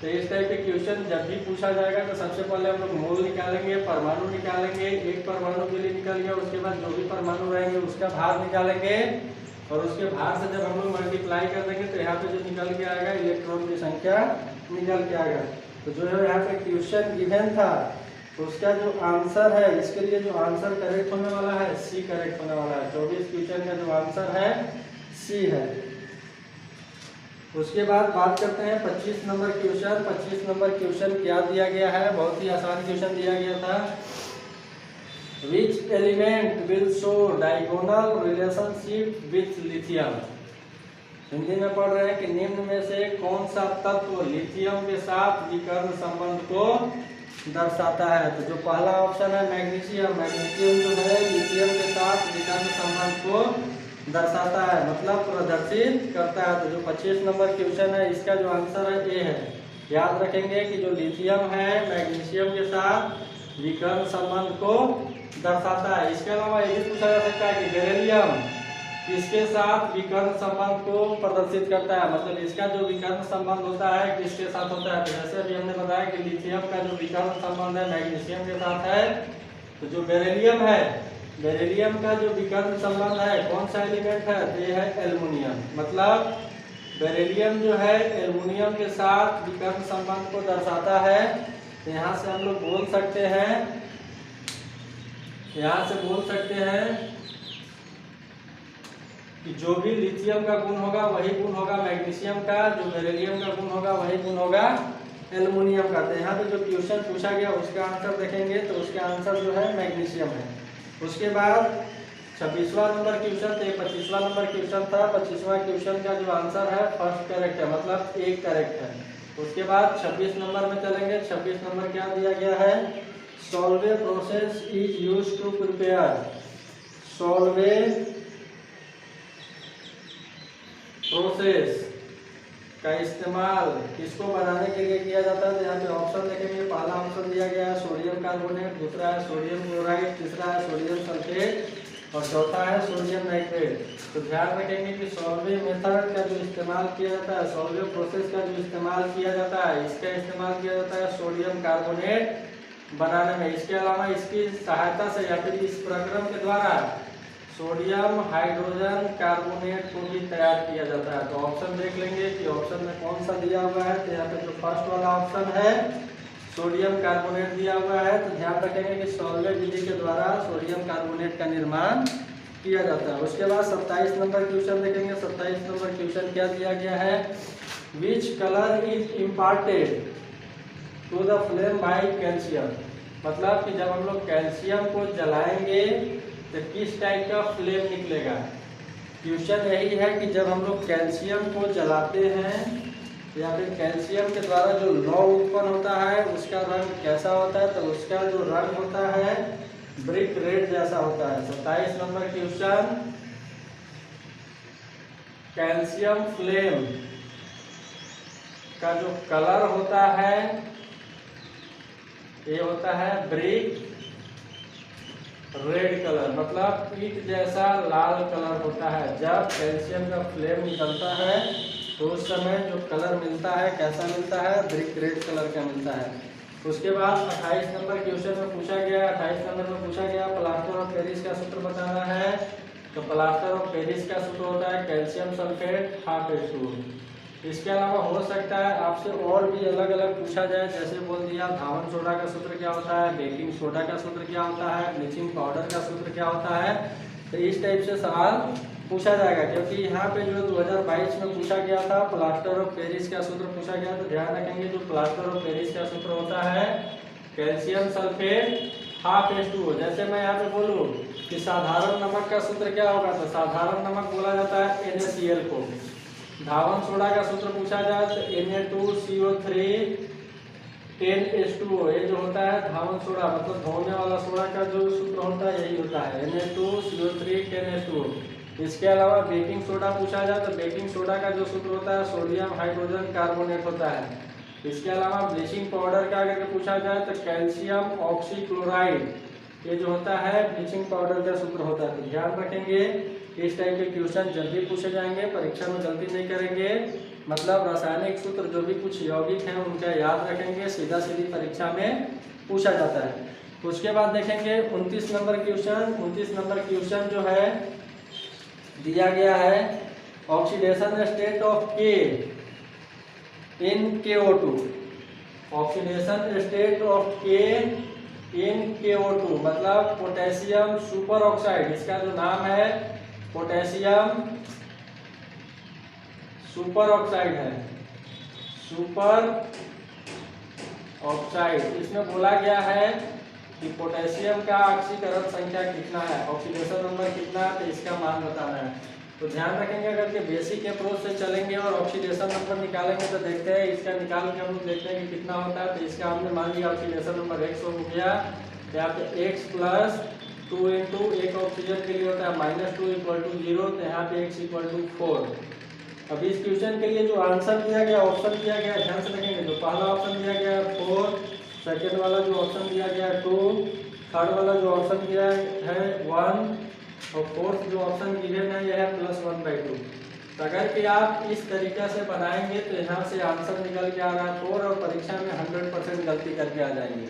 तो इस टाइप के क्वेश्चन जब भी पूछा जाएगा तो सबसे पहले हम लोग मोल निकालेंगे, परमाणु निकालेंगे, एक परमाणु के लिए निकल गया, उसके बाद जो भी परमाणु रहेंगे उसका भार निकालेंगे, और उसके भार से जब हम लोग मल्टीप्लाई कर देंगे तो यहाँ पे जो निकल के आएगा इलेक्ट्रॉन की संख्या निकल के आएगा। तो जो है यहाँ पे क्वेश्चन गिवन था तो उसका जो आंसर है, इसके लिए जो आंसर करेक्ट होने वाला है सी करेक्ट होने वाला है। 24 क्वेश्चन का जो आंसर है सी है। उसके बाद बात करते हैं 25 नंबर क्वेश्चन। 25 नंबर क्वेश्चन क्या दिया गया है, बहुत ही आसान क्वेश्चन दिया गया था। Which element will show diagonal relationship with lithium. Hindi में पढ़ रहे हैं कि निम्न में से कौन सा तत्व लिथियम के साथ विकर्ण संबंध को दर्शाता है। तो जो पहला ऑप्शन है मैग्नीशियम, मैग्नीशियम जो है लिथियम के साथ विकर्ण संबंध को दर्शाता है, मतलब प्रदर्शित करता है। तो जो 25 नंबर क्वेश्चन है इसका जो आंसर है ए है। याद रखेंगे कि जो लिथियम है मैग्नीशियम के साथ विकर्ण संबंध को दर्शाता है। इसके अलावा ये भी पूछा जा सकता है कि बेरिलियम इसके साथ विकर्ण संबंध को प्रदर्शित करता है, मतलब इसका जो विकर्ण संबंध होता है किसके साथ होता है। तो जैसे अभी हमने बताया कि लिथियम का जो विकर्ण संबंध है मैग्नीशियम के साथ है, तो जो बेरिलियम है, बेरिलियम का जो विकर्ण संबंध है कौन सा एलिमेंट है, तो ये है एल्युमिनियम। मतलब बेरिलियम जो है एल्युमिनियम के साथ विकर्ण संबंध को दर्शाता है। तो यहाँ से हम लोग बोल सकते हैं, यहाँ से बोल सकते हैं कि जो भी लिथियम का गुण होगा वही गुण होगा मैग्नीशियम का, जो बेरिलियम का गुण होगा वही गुण होगा एल्युमिनियम का। तो यहाँ पे जो क्वेश्चन पूछा गया उसका आंसर देखेंगे तो उसका आंसर जो है मैग्नीशियम है। उसके बाद 26वां नंबर क्वेश्चन, तो 25वां नंबर क्वेश्चन था। 25वां क्वेश्चन का जो आंसर है फर्स्ट करेक्ट है, मतलब एक करेक्ट है। उसके बाद 26 नंबर में चलेंगे। 26 नंबर क्या दिया गया है, Solvay process is use to prepare. Solvay process का इस्तेमाल किसको बनाने के लिए किया जाता है। तो यहाँ पे ऑप्शन देखेंगे, पहला ऑप्शन दिया गया है सोडियम कार्बोनेट, दूसरा है सोडियम क्लोराइड, तीसरा है सोडियम सल्फेट और चौथा है सोडियम नाइट्रेट। तो ध्यान रखेंगे कि सॉल्वे मेथड का जो इस्तेमाल किया जाता है, सॉल्वे प्रोसेस का जो इस्तेमाल किया जाता है, इसका इस्तेमाल किया जाता है सोडियम कार्बोनेट बनाने में। इसके अलावा इसकी सहायता से या फिर इस प्रक्रम के द्वारा सोडियम हाइड्रोजन कार्बोनेट को भी तैयार किया जाता है। तो ऑप्शन देख लेंगे कि ऑप्शन में कौन सा दिया हुआ है। तो यहाँ पे जो फर्स्ट वाला ऑप्शन है सोडियम कार्बोनेट दिया हुआ है। तो ध्यान रखेंगे कि सॉल्वे विधि के द्वारा सोडियम कार्बोनेट का निर्माण किया जाता है। उसके बाद 27 नंबर क्वेश्चन देखेंगे। 27 नंबर क्वेश्चन क्या दिया गया है, which colour is imparted to the flame by calcium. मतलब कि जब हम लोग कैल्शियम को जलाएंगे तो किस टाइप का फ्लेम निकलेगा। क्वेश्चन यही है कि जब हम लोग कैल्शियम को जलाते हैं या फिर कैल्शियम के द्वारा जो लौ उत्पन्न होता है उसका रंग कैसा होता है। तो उसका जो रंग होता है ब्रिक रेड जैसा होता है। 27 नंबर क्वेश्चन, कैल्शियम फ्लेम का जो कलर होता है ये होता है ब्रिक रेड कलर, मतलब ईट जैसा लाल कलर होता है। जब कैल्शियम का फ्लेम निकलता है तो उस समय जो कलर मिलता है कैसा मिलता है, ब्रिक रेड कलर का मिलता है। उसके बाद 28 नंबर क्वेश्चन में पूछा गया, 28 नंबर में पूछा गया प्लास्टर ऑफ पेरिस का सूत्र बताना है। तो प्लास्टर ऑफ पेरिस का सूत्र होता है कैल्शियम सल्फेट ½ इसके अलावा हो सकता है आपसे और भी अलग अलग पूछा जाए, जैसे बोल दिया धावन सोडा का सूत्र क्या होता है, बेकिंग सोडा का सूत्र क्या होता है, ब्लीचिंग पाउडर का सूत्र क्या होता है। तो इस टाइप से सवाल पूछा जाएगा, क्योंकि यहाँ पे जो 2022 में पूछा गया था प्लास्टर ऑफ पेरिस का सूत्र पूछा गया। तो ध्यान रखेंगे जो प्लास्टर ऑफ पेरिस का सूत्र होता है कैल्शियम सल्फेट ½ जैसे मैं यहाँ पे बोलूँ कि साधारण नमक का सूत्र क्या होगा, तो साधारण नमक बोला जाता है NaCl को। धावन सोडा का सूत्र पूछा जाए तो Na2CO3 10H2O, ये जो होता है धावन सोडा मतलब धोने वाला सोडा का जो सूत्र होता है यही होता है Na2CO3 10H2O। इसके अलावा बेकिंग सोडा पूछा जाए तो बेकिंग सोडा का जो सूत्र होता है सोडियम हाइड्रोजन कार्बोनेट होता है। इसके अलावा ब्लीचिंग पाउडर का अगर पूछा जाए तो कैल्शियम ऑक्सीक्लोराइड ये जो होता है ब्लीचिंग पाउडर का सूत्र होता है। तो ध्यान रखेंगे, इस टाइप के क्वेश्चन जल्दी पूछे जाएंगे, परीक्षा में गलती नहीं करेंगे। मतलब रासायनिक सूत्र जो भी कुछ यौगिक हैं उनका याद रखेंगे, सीधा सीधी परीक्षा में पूछा जाता है। तो उसके बाद देखेंगे 29 नंबर क्वेश्चन। 29 नंबर क्वेश्चन जो है दिया गया है, ऑक्सीडेशन स्टेट ऑफ के इन KO2। ऑक्सीडेशन स्टेट ऑफ के इन KO2 मतलब पोटेशियम सुपर ऑक्साइड, इसका जो नाम है पोटेशियम सुपर ऑक्साइड है, सुपर ऑक्साइड। इसमें बोला गया है कि पोटेशियम का ऑक्सीकरण संख्या कितना है, ऑक्सीडेशन नंबर कितना है, तो इसका मान बताना है। तो ध्यान रखेंगे, अगर के बेसिक अप्रोच से चलेंगे और ऑक्सीडेशन नंबर निकालेंगे तो देखते हैं इसका निकाल के हम लोग देखते हैं कि कितना होता है। तो इसका हमने मान लिया ऑक्सीडेशन नंबर x हो गया, यहाँ पे x प्लस 2 इंटू एक ऑक्सीजन के लिए होता है -2 = 0, तो यहाँ पे x = 4। अब इस क्वेश्चन के लिए जो आंसर दिया गया, ऑप्शन दिया गया, ध्यान से देखेंगे। तो पहला ऑप्शन दिया गया 4, सेकेंड वाला जो ऑप्शन दिया गया 2, थर्ड वाला जो ऑप्शन दिया है 1 और फोर्थ जो ऑप्शन गिवन है यह है +1/2। तो अगर कि आप इस तरीके से बनाएंगे तो यहाँ से आंसर निकल के आ रहा है 4 और परीक्षा में 100% गलती करके आ जाएंगे।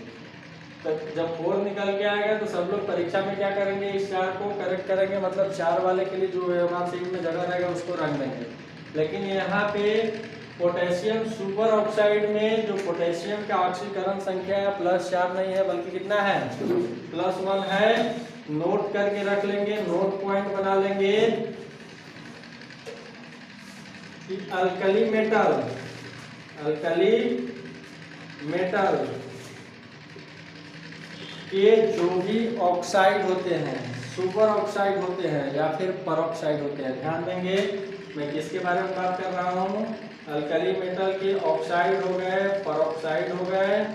तो जब 4 निकल के आएगा तो सब लोग परीक्षा में क्या करेंगे, इस 4 को करेक्ट करेंगे, मतलब 4 वाले के लिए जो व्यवहार सीट में जगह रहेगा उसको रख देंगे। लेकिन यहाँ पे पोटेशियम सुपर ऑक्साइड में जो पोटेशियम का ऑक्सीकरण संख्या है +4 नहीं है बल्कि कितना है +1 है। नोट करके रख लेंगे, नोट पॉइंट बना लेंगे कि अल्कली मेटल के जो भी ऑक्साइड होते हैं, सुपर ऑक्साइड होते हैं या फिर परऑक्साइड होते हैं। ध्यान देंगे मैं किसके बारे में बात कर रहा हूँ, अल्कली मेटल के ऑक्साइड हो गए, परऑक्साइड हो गए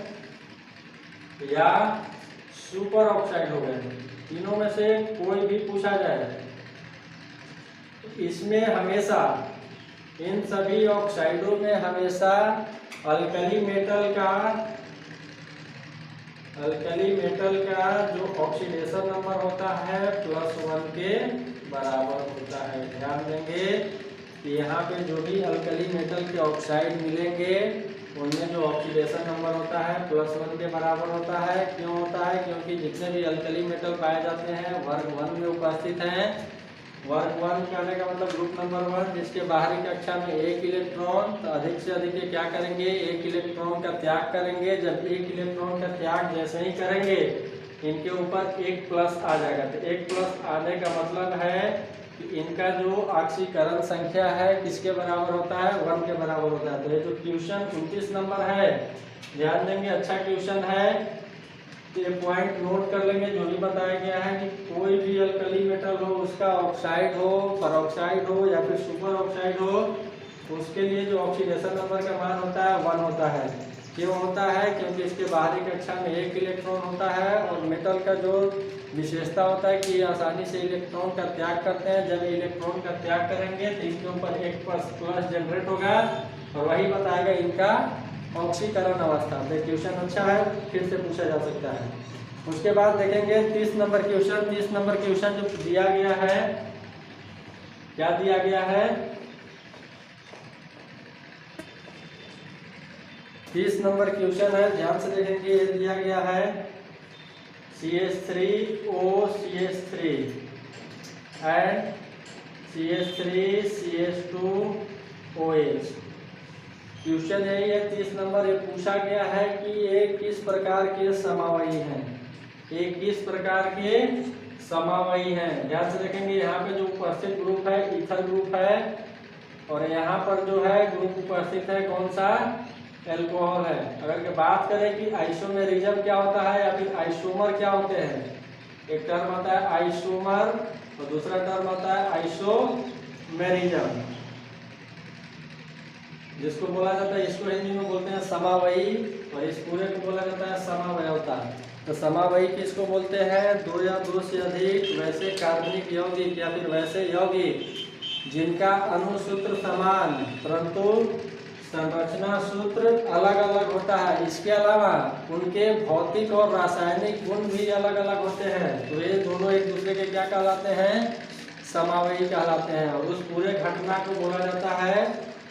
या सुपर ऑक्साइड हो गए, तीनों में से कोई भी पूछा जाए इसमें हमेशा, इन सभी ऑक्साइडों में हमेशा अल्कली मेटल का जो ऑक्सीडेशन नंबर होता है +1 के बराबर होता है। ध्यान देंगे कि यहाँ पे जो भी अल्कली मेटल के ऑक्साइड मिलेंगे उनमें जो ऑक्सीडेशन नंबर होता है +1 के बराबर होता है। क्यों होता है, क्योंकि जितने भी अल्कली मेटल पाए जाते हैं वर्ग 1 में उपस्थित हैं। वर्ग 1 कहने का मतलब ग्रुप नंबर 1, जिसके बाहरी कक्षा में 1 इलेक्ट्रॉन, तो अधिक से अधिक ये क्या करेंगे, 1 इलेक्ट्रॉन का त्याग करेंगे। जब 1 इलेक्ट्रॉन का त्याग जैसे ही करेंगे इनके ऊपर 1+ आ जाएगा। तो 1+ आने का मतलब है कि इनका जो ऑक्सीकरण संख्या है किसके बराबर होता है, 1 के बराबर होता है। तो ये जो क्वेश्चन 29 नंबर है, ध्यान देंगे, अच्छा क्वेश्चन है। तो ये पॉइंट नोट कर लेंगे, जो भी बताया गया है कि कोई भी अल्कली मेटल हो, उसका ऑक्साइड हो, परऑक्साइड हो या फिर सुपर ऑक्साइड हो, उसके लिए जो ऑक्सीडेशन नंबर का मान होता है 1 होता है। क्यों होता है, क्योंकि इसके बाहरी कक्षा में 1 इलेक्ट्रॉन होता है और मेटल का जो विशेषता होता है कि आसानी से इलेक्ट्रॉन का त्याग करते हैं। जब इलेक्ट्रॉन का त्याग करेंगे तो इसके ऊपर 1+ जनरेट होगा और वही बताएगा इनका ऑक्सीकरण अवस्था। तो क्वेश्चन अच्छा है, फिर से पूछा जा सकता है। उसके बाद देखेंगे 30 नंबर क्वेश्चन। 30 नंबर क्वेश्चन जो दिया गया है, क्या दिया गया है, 30 नंबर क्वेश्चन है, ध्यान से देखेंगे। ये दिया गया है CH3OCH3 एंड CH3CH2OH। क्वेश्चन यही है 30 नंबर। ये पूछा गया है कि ये किस प्रकार के समावयी हैं, ये किस प्रकार के समावयी हैं। ध्यान से देखेंगे, यहाँ पे जो उपस्थित ग्रुप है ईथर ग्रुप है और यहाँ पर जो है ग्रुप उपस्थित है कौन सा, एल्कोहल है। अगर के बात करें कि आइसोमेरिज्म क्या होता है या फिर आइसोमर क्या होते हैं, एक टर्म आता है आइसोमर और दूसरा टर्म आता है आइसोमेरिज्म, जिसको बोला जाता है, इसको हिंदी में बोलते हैं समावयी और इस पूरे को बोला जाता है समावयवता। तो समावयी किसको बोलते हैं, 2 या 2 से अधिक वैसे कार्बनिक यौगिक या फिर वैसे यौगिक जिनका अणुसूत्र समान परंतु संरचना सूत्र अलग अलग होता है, इसके अलावा उनके भौतिक और रासायनिक गुण भी अलग अलग होते हैं। तो ये दोनों एक दूसरे के क्या कहलाते हैं? समावयी कहलाते हैं। और उस पूरे घटना को बोला जाता है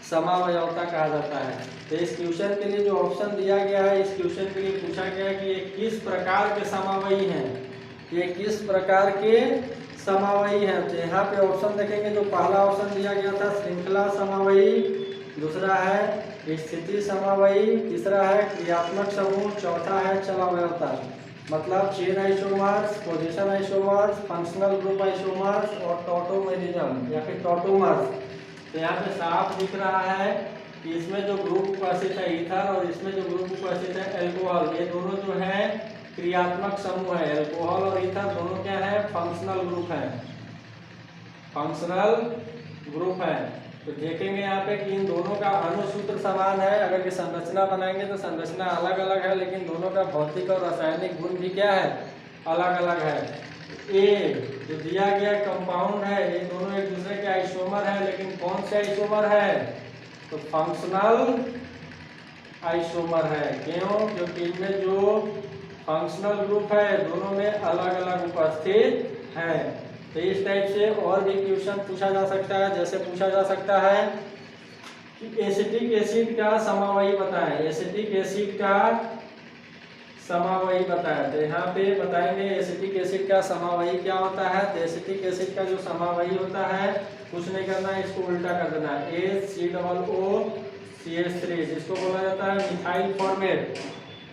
समावयवता कहा जाता है। तो इस क्वेश्चन के लिए जो ऑप्शन दिया गया है, इस क्वेश्चन के लिए पूछा गया है कि ये किस प्रकार के समावयी हैं, ये किस प्रकार के समावयी हैं। तो यहाँ पे ऑप्शन देखेंगे, जो पहला ऑप्शन दिया गया था श्रृंखला समावयी, दूसरा है स्थिति समावयी, तीसरा है क्रियात्मक समूह, चौथा है चलावयवता। मतलब chain isomers, position isomers, functional group isomers और टॉटोमेरिज्म या फिर टॉटोमर्स। तो यहाँ पे साफ दिख रहा है कि इसमें जो ग्रुप उपस्थित है ईथर और इसमें जो ग्रुप उपस्थित है एल्कोहल, ये दोनों जो है क्रियात्मक समूह है। एल्कोहल और ईथर दोनों क्या है? फंक्शनल ग्रुप है, फंक्शनल ग्रुप है। तो देखेंगे यहाँ पे कि इन दोनों का अणुसूत्र समान है। अगर ये संरचना बनाएंगे तो संरचना अलग अलग है, लेकिन दोनों का भौतिक और रासायनिक गुण भी क्या है? अलग अलग है। ए जो दिया गया कंपाउंड है, ये दोनों एक दूसरे के आइसोमर है, लेकिन कौन से आइसोमर है? तो फंक्शनल आइसोमर है। क्यों? क्योंकि इनमें जो फंक्शनल ग्रुप है दोनों में अलग अलग उपस्थित है। तो इस टाइप से और भी क्वेश्चन पूछा जा सकता है। जैसे पूछा जा सकता है कि एसिटिक एसिड का समावयी बताएं, एसिटिक एसिड का समावयी बताएं। तो यहाँ पे बताएंगे एसिटिक एसिड का समावयी क्या होता है। तो एसिटिक एसिड का जो समावयी होता है, कुछ नहीं करना है, इसको उल्टा कर देना है। HCOOCH3, जिसको बोला जाता है मिथाइल फॉर्मेट,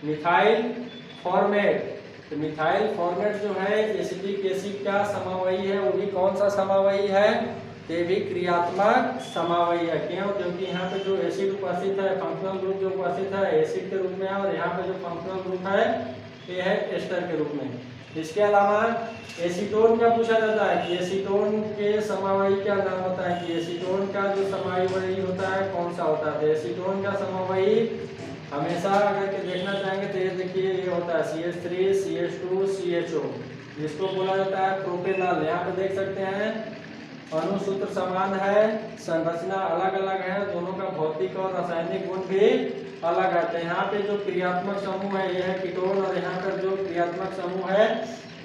मिथाइल फॉर्मेट। तो मिथाइल फॉर्मेट जो है एसिटिक एसिड का समावयी है, वो भी कौन सा समावयी है? ये भी क्रियात्मक समावयी है। क्यों? क्योंकि यहाँ पे जो एसिड उपस्थित है, फंक्शनल ग्रुप जो उपस्थित है एसिड के रूप में है, और यहाँ पे जो फंक्शनल ग्रुप है ये है एस्टर के रूप में। इसके अलावा एसीटोन का पूछा जाता है कि एसीटोन के समावयी क्या नाम होता है, कि एसीटोन का जो समावयी होता है कौन सा होता है। तो एसीटोन का समावयी हमेशा अगर के देखना चाहेंगे तो ये देखिए, ये होता है CH3 CH2 CHO, जिसको बोला जाता है प्रोपेनॉल। यहाँ पे देख सकते हैं अणुसूत्र समान है, संरचना अलग अलग है, दोनों का भौतिक और रासायनिक गुण भी अलग है। तो यहाँ पे जो क्रियात्मक समूह है ये है कीटोन, और यहाँ पर जो क्रियात्मक समूह है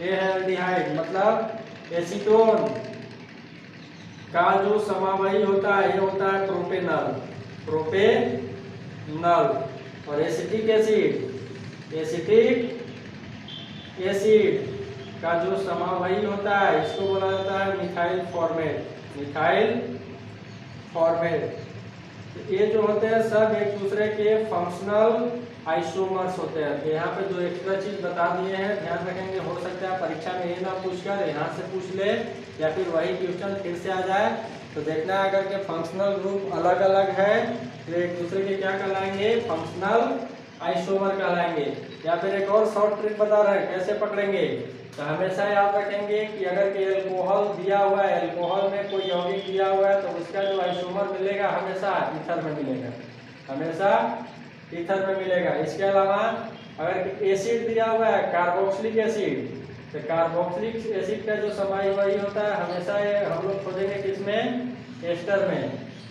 ये है एल्डिहाइड। मतलब एसीटोन का जो समावयी होता है ये होता है प्रोपेनॉल, प्रोपेनॉल। और एसिटिक एसिड, एसिटिक एसिड का जो समावयी होता है इसको बोला जाता है मिथाइल फॉर्मेट, मिथाइल फॉर्मेट। तो ये जो होते हैं सब एक दूसरे के फंक्शनल आइसोमर्स होते हैं। तो यहाँ पे जो एक्स्ट्रा चीज बता दिए हैं ध्यान रखेंगे, हो सकता है परीक्षा में ये ना पूछकर यहाँ से पूछ ले या फिर वही क्वेश्चन फिर से आ जाए। तो देखना है अगर के फंक्शनल ग्रुप अलग अलग है तो एक दूसरे के क्या कहलाएंगे? फंक्शनल आइसोमर कहलाएंगे। या फिर एक और शॉर्ट ट्रिक बता रहे हैं कैसे पकड़ेंगे। तो हमेशा याद रखेंगे कि अगर के एल्कोहल दिया हुआ है, एल्कोहल में कोई यौगिक दिया हुआ है, तो उसका जो आइसोमर मिलेगा हमेशा ईथर में मिलेगा, हमेशा ईथर में मिलेगा। इसके अलावा अगर एसिड दिया हुआ है कार्बोक्सिलिक एसिड, तो कार्बोक्सिलिक एसिड का जो समावयी होता है हमेशा ये हम लोग खोजेंगे किसमें? एस्टर में।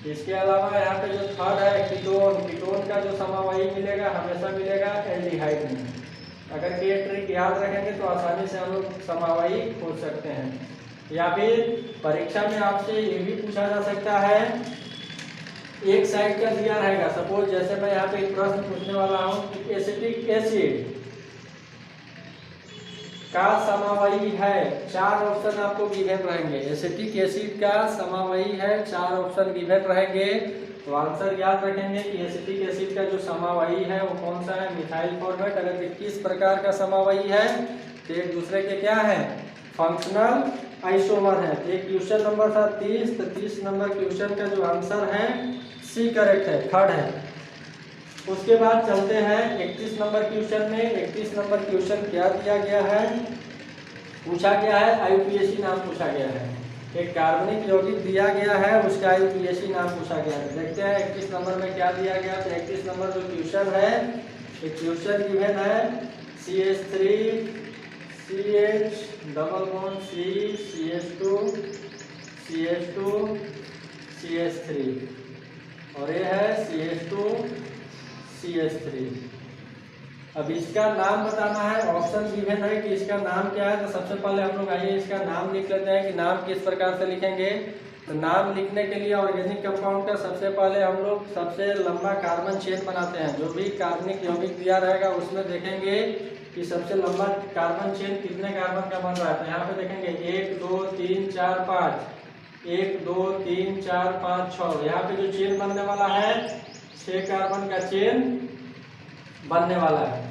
इसके अलावा यहाँ पे जो थर्ड है कीटोन, कीटोन का जो समावयी मिलेगा हमेशा मिलेगा एल्डिहाइड में। अगर ये ट्रिक याद रखेंगे तो आसानी से हम लोग समावयी खोज सकते हैं। या फिर परीक्षा में आपसे ये भी पूछा जा सकता है, एक साइड का दिया रहेगा, सपोज जैसे मैं यहाँ पे एक प्रश्न पूछने वाला हूँ कि एसिटिक एसिड का समावयी है, 4 ऑप्शन आपको गिवन रहेंगे। एसिटिक एसिड का समावयी है, 4 ऑप्शन गिवन रहेंगे। तो आंसर याद रखेंगे कि एसिटिक एसिड का जो समावयी है वो कौन सा है? Methyl formate. अगर किस प्रकार का समावयी है तो एक दूसरे के क्या है? फंक्शनल आइसोमर है। तो क्वेश्चन नंबर था 30, तो 30 नंबर क्वेश्चन का जो आंसर है सी करेक्ट है, थर्ड है। उसके बाद चलते हैं 31 नंबर क्वेश्चन में। 31 नंबर क्वेश्चन क्या दिया गया है? पूछा गया है IUPAC नाम पूछा गया है। एक कार्बनिक यौगिक दिया गया है, उसका IUPAC नाम पूछा गया है। देखते हैं 31 नंबर में क्या दिया गया। तो 31 नंबर जो क्वेश्चन है, एक क्वेश्चन गिवन है CH3 CH double bond C CH2 CH2 CH3। और ये है CH2 CH3। अब इसका नाम बताना है, ऑप्शन गिवन है कि इसका नाम क्या है। तो सबसे पहले हम लोग आइए इसका नाम लिख लेते हैं कि नाम किस प्रकार से लिखेंगे। तो नाम लिखने के लिए ऑर्गेनिक कंपाउंड का सबसे पहले हम लोग सबसे लंबा कार्बन चेन बनाते हैं। जो भी कार्बनिक यौगिक दिया रहेगा उसमें देखेंगे कि सबसे लंबा कार्बन चेन कितने कार्बन का बन रहा है। तो यहाँ पे देखेंगे 1 2 3 4 5, 1 2 3 4 5 6। यहाँ पे जो चेन बनने वाला है 6 कार्बन का चेन बनने वाला है।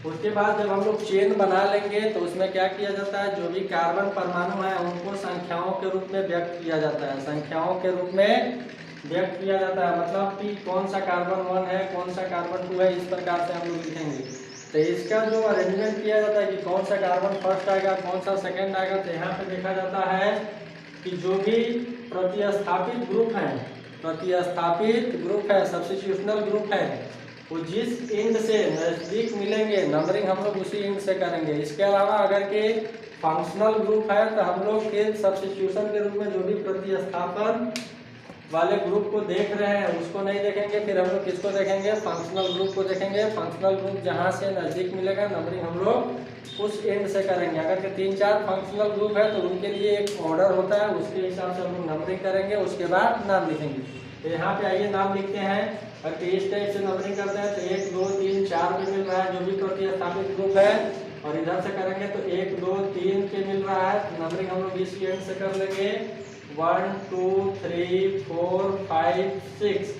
उसके बाद जब हम लोग चेन बना लेंगे तो उसमें क्या किया जाता है, जो भी कार्बन परमाणु है उनको संख्याओं के रूप में व्यक्त किया जाता है। संख्याओं के रूप में व्यक्त किया जाता है, मतलब कि कौन सा कार्बन 1 है, कौन सा कार्बन 2 है, इस प्रकार से हम लोग लिखेंगे। तो इसका जो अरेंजमेंट किया जाता है कि कौन सा कार्बन फर्स्ट आएगा, कौन सा सेकेंड आएगा, तो यहाँ पे देखा जाता है कि जो भी प्रतिस्थापित ग्रुप है, प्रतिस्थापित ग्रुप है, सब्स्टिट्यूशनल ग्रुप है, वो जिस एंड से नजदीक मिलेंगे नंबरिंग हम लोग उसी एंड से करेंगे। इसके अलावा अगर के फंक्शनल ग्रुप है तो हम लोग के सब्स्टिट्यूशन के रूप में जो भी प्रतिस्थापन वाले ग्रुप को देख रहे हैं उसको नहीं देखेंगे, फिर हम लोग किसको देखेंगे, फंक्शनल ग्रुप को देखेंगे। फंक्शनल ग्रुप जहाँ से नजदीक मिलेगा नंबरिंग हम लोग उस एंड से करेंगे। अगर के 3-4 फंक्शनल ग्रुप है तो उनके लिए एक ऑर्डर होता है, उसके हिसाब से हम लोग नंबरिंग करेंगे, उसके बाद नाम लिखेंगे। तो यहाँ पे आइए नाम लिखते हैं। अगर इस टाइप से नंबरिंग करते हैं तो 1 2 3 4 पे मिल रहा है जो भी प्रतिस्थापित ग्रुप है, और इधर से करेंगे तो 1 2 3 पे मिल रहा है। तो नंबरिंग हम लोग इस एंड से कर लेंगे 1 2 3 4 5 6।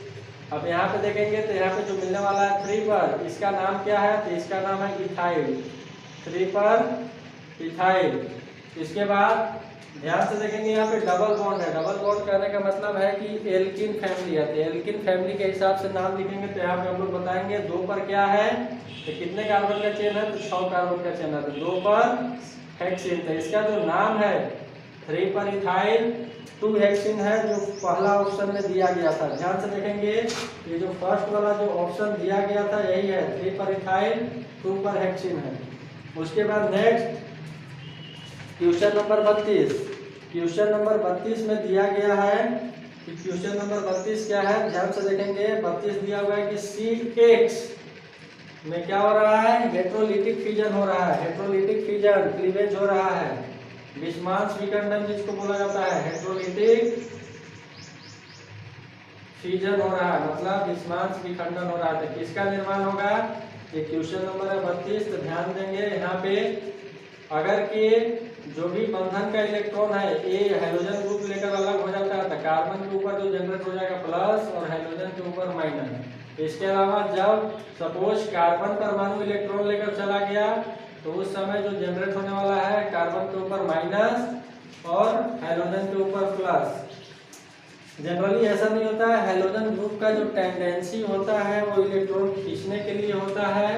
अब यहाँ पे देखेंगे तो यहाँ पे जो मिलने वाला है 3 पर, इसका नाम क्या है, तो इसका नाम है इथाइल। 3 पर इथाइल। इसके बाद ध्यान से देखेंगे यहाँ पे डबल बॉन्ड है। डबल बॉन्ड कहने का मतलब है कि एल्किन फैमिली है, तो एल्किन फैमिली के हिसाब से नाम लिखेंगे। तो यहाँ पे हम लोग बताएंगे 2 पर क्या है, तो कितने कार्बन का चेन है, तो 6 कार्बन का चेन है, तो 2 पर हेक्सिन। तो इसका जो नाम है 3 पर इथाइल 2 हेक्सिन है, जो पहला ऑप्शन में दिया गया था। ध्यान से देखेंगे ये जो फर्स्ट वाला जो ऑप्शन दिया गया था यही है, 3 पर इथाइल 2 पर हेक्सिन है। उसके बाद next question number 32। Question number 32 में दिया गया है कि क्वेश्चन नंबर 32 क्या है, ध्यान से देखेंगे। 32 दिया हुआ है कि CX में क्या हो रहा है, हेट्रोलिटिक फिजन हो रहा है। हेट्रोलिटिक फिजन क्लीवेज हो रहा है, विषमांश विखंडन जिसको बोला जाता है, हेट्रोलिटिक फिजन हो रहा है, मतलब विषमांश विखंडन हो रहा है। तो किसका निर्माण होगा, ये क्वेश्चन नंबर है 32। तो ध्यान देंगे यहाँ पे, अगर के जो भी बंधन का इलेक्ट्रॉन है ए हाइड्रोजन ग्रुप लेकर अलग हो जाता है तो कार्बन के ऊपर जो जनरेट हो जाएगा प्लस और हाइड्रोजन के ऊपर माइनस। इसके अलावा जब सपोज कार्बन परमाणु इलेक्ट्रॉन लेकर चला गया तो उस समय जो जनरेट होने वाला है कार्बन के ऊपर माइनस और हाइड्रोजन के ऊपर प्लस। जनरली ऐसा नहीं होता है, हाइड्रोजन ग्रुप का जो टेंडेंसी होता है वो इलेक्ट्रॉन खींचने के लिए होता है।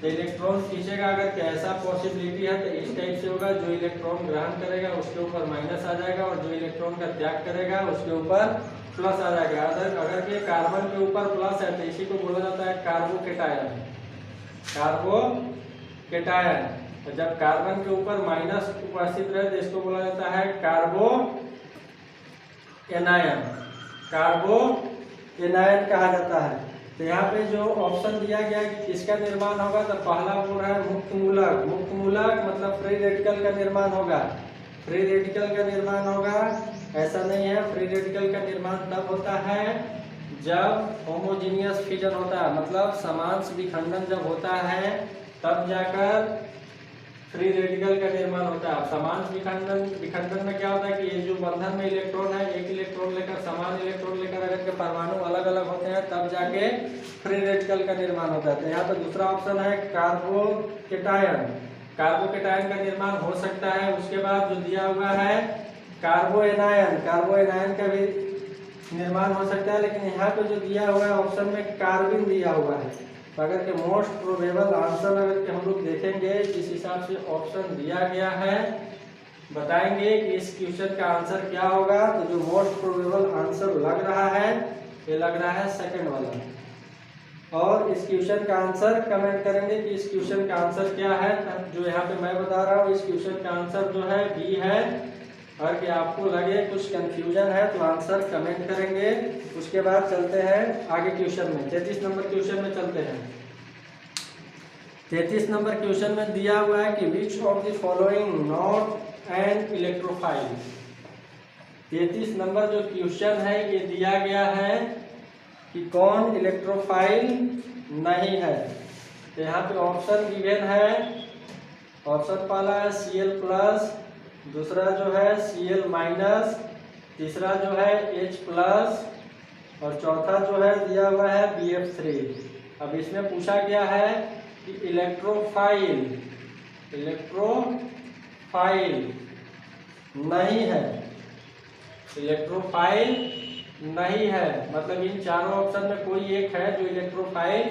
तो इलेक्ट्रॉन खींचेगा अगर कैसा पॉसिबिलिटी है तो इस टाइप से होगा, जो इलेक्ट्रॉन ग्रहण करेगा उसके ऊपर माइनस आ जाएगा और जो इलेक्ट्रॉन का त्याग करेगा उसके ऊपर प्लस आ जाएगा। अगर ये कार्बन के ऊपर प्लस है तो इसी को बोला जाता है कार्बोकेटायन। कार्बोकेटायन। तो जब कार्बन के ऊपर माइनस उपस्थित रहे तो इसको बोला जाता है कार्बो एनायन। कार्बो एनायन कहा जाता है। तो यहाँ पे जो ऑप्शन दिया गया है कि किसका निर्माण होगा, तो पहला बोल रहा है मुक्त मूलक। मुक्त मूलक मतलब फ्री रेडिकल का निर्माण होगा। फ्री रेडिकल का निर्माण होगा, ऐसा नहीं है। फ्री रेडिकल का निर्माण तब होता है जब होमोजीनियस फिजन होता है, मतलब समांश विखंडन जब होता है तब जाकर फ्री रेडिकल का निर्माण होता है। समांश विखंडन में क्या होता है कि ये जो बंधन में इलेक्ट्रॉन है, एक इलेक्ट्रॉन लेकर समान इलेक्ट्रॉन लेकर अगर के परमाणु अलग अलग होते हैं तब जाके फ्री रेडिकल का निर्माण होता है। तो यहाँ पर दूसरा ऑप्शन है कार्बोकेटायन। कार्बोकेटायन का निर्माण हो सकता है। उसके बाद जो दिया हुआ है कार्बोएनायन। कार्बोएनायन का भी निर्माण हो सकता है, लेकिन यहाँ पे जो दिया हुआ है ऑप्शन में कार्बिन दिया हुआ है। तो अगर के मोस्ट प्रोबेबल आंसर अगर के हम लोग देखेंगे जिस हिसाब से ऑप्शन दिया गया है, बताएंगे कि इस क्वेश्चन का आंसर क्या होगा। तो जो मोस्ट प्रोबेबल आंसर लग रहा है ये लग रहा है सेकंड वाला। और इस क्वेश्चन का आंसर कमेंट करेंगे कि इस क्वेश्चन का आंसर क्या है। जो यहाँ पे मैं बता रहा हूँ इस क्वेश्चन का आंसर जो है बी है, अगर कि आपको लगे कुछ कंफ्यूजन है तो आंसर कमेंट करेंगे। उसके बाद चलते हैं आगे क्वेश्चन में। 33 नंबर क्वेश्चन में चलते हैं। 33 नंबर क्वेश्चन में दिया हुआ है कि which of the following not an electrophile. 33 number जो क्वेश्चन है ये दिया गया है कि कौन इलेक्ट्रोफाइल नहीं है। तो यहाँ पे ऑप्शन गिवन है। ऑप्शन पहला है Cl+, दूसरा जो है Cl-, तीसरा जो है H+, और चौथा जो है दिया हुआ है BF3। अब इसमें पूछा गया है कि इलेक्ट्रोफाइल नहीं है। इलेक्ट्रोफाइल नहीं है मतलब इन चारों ऑप्शन में कोई एक है जो इलेक्ट्रोफाइल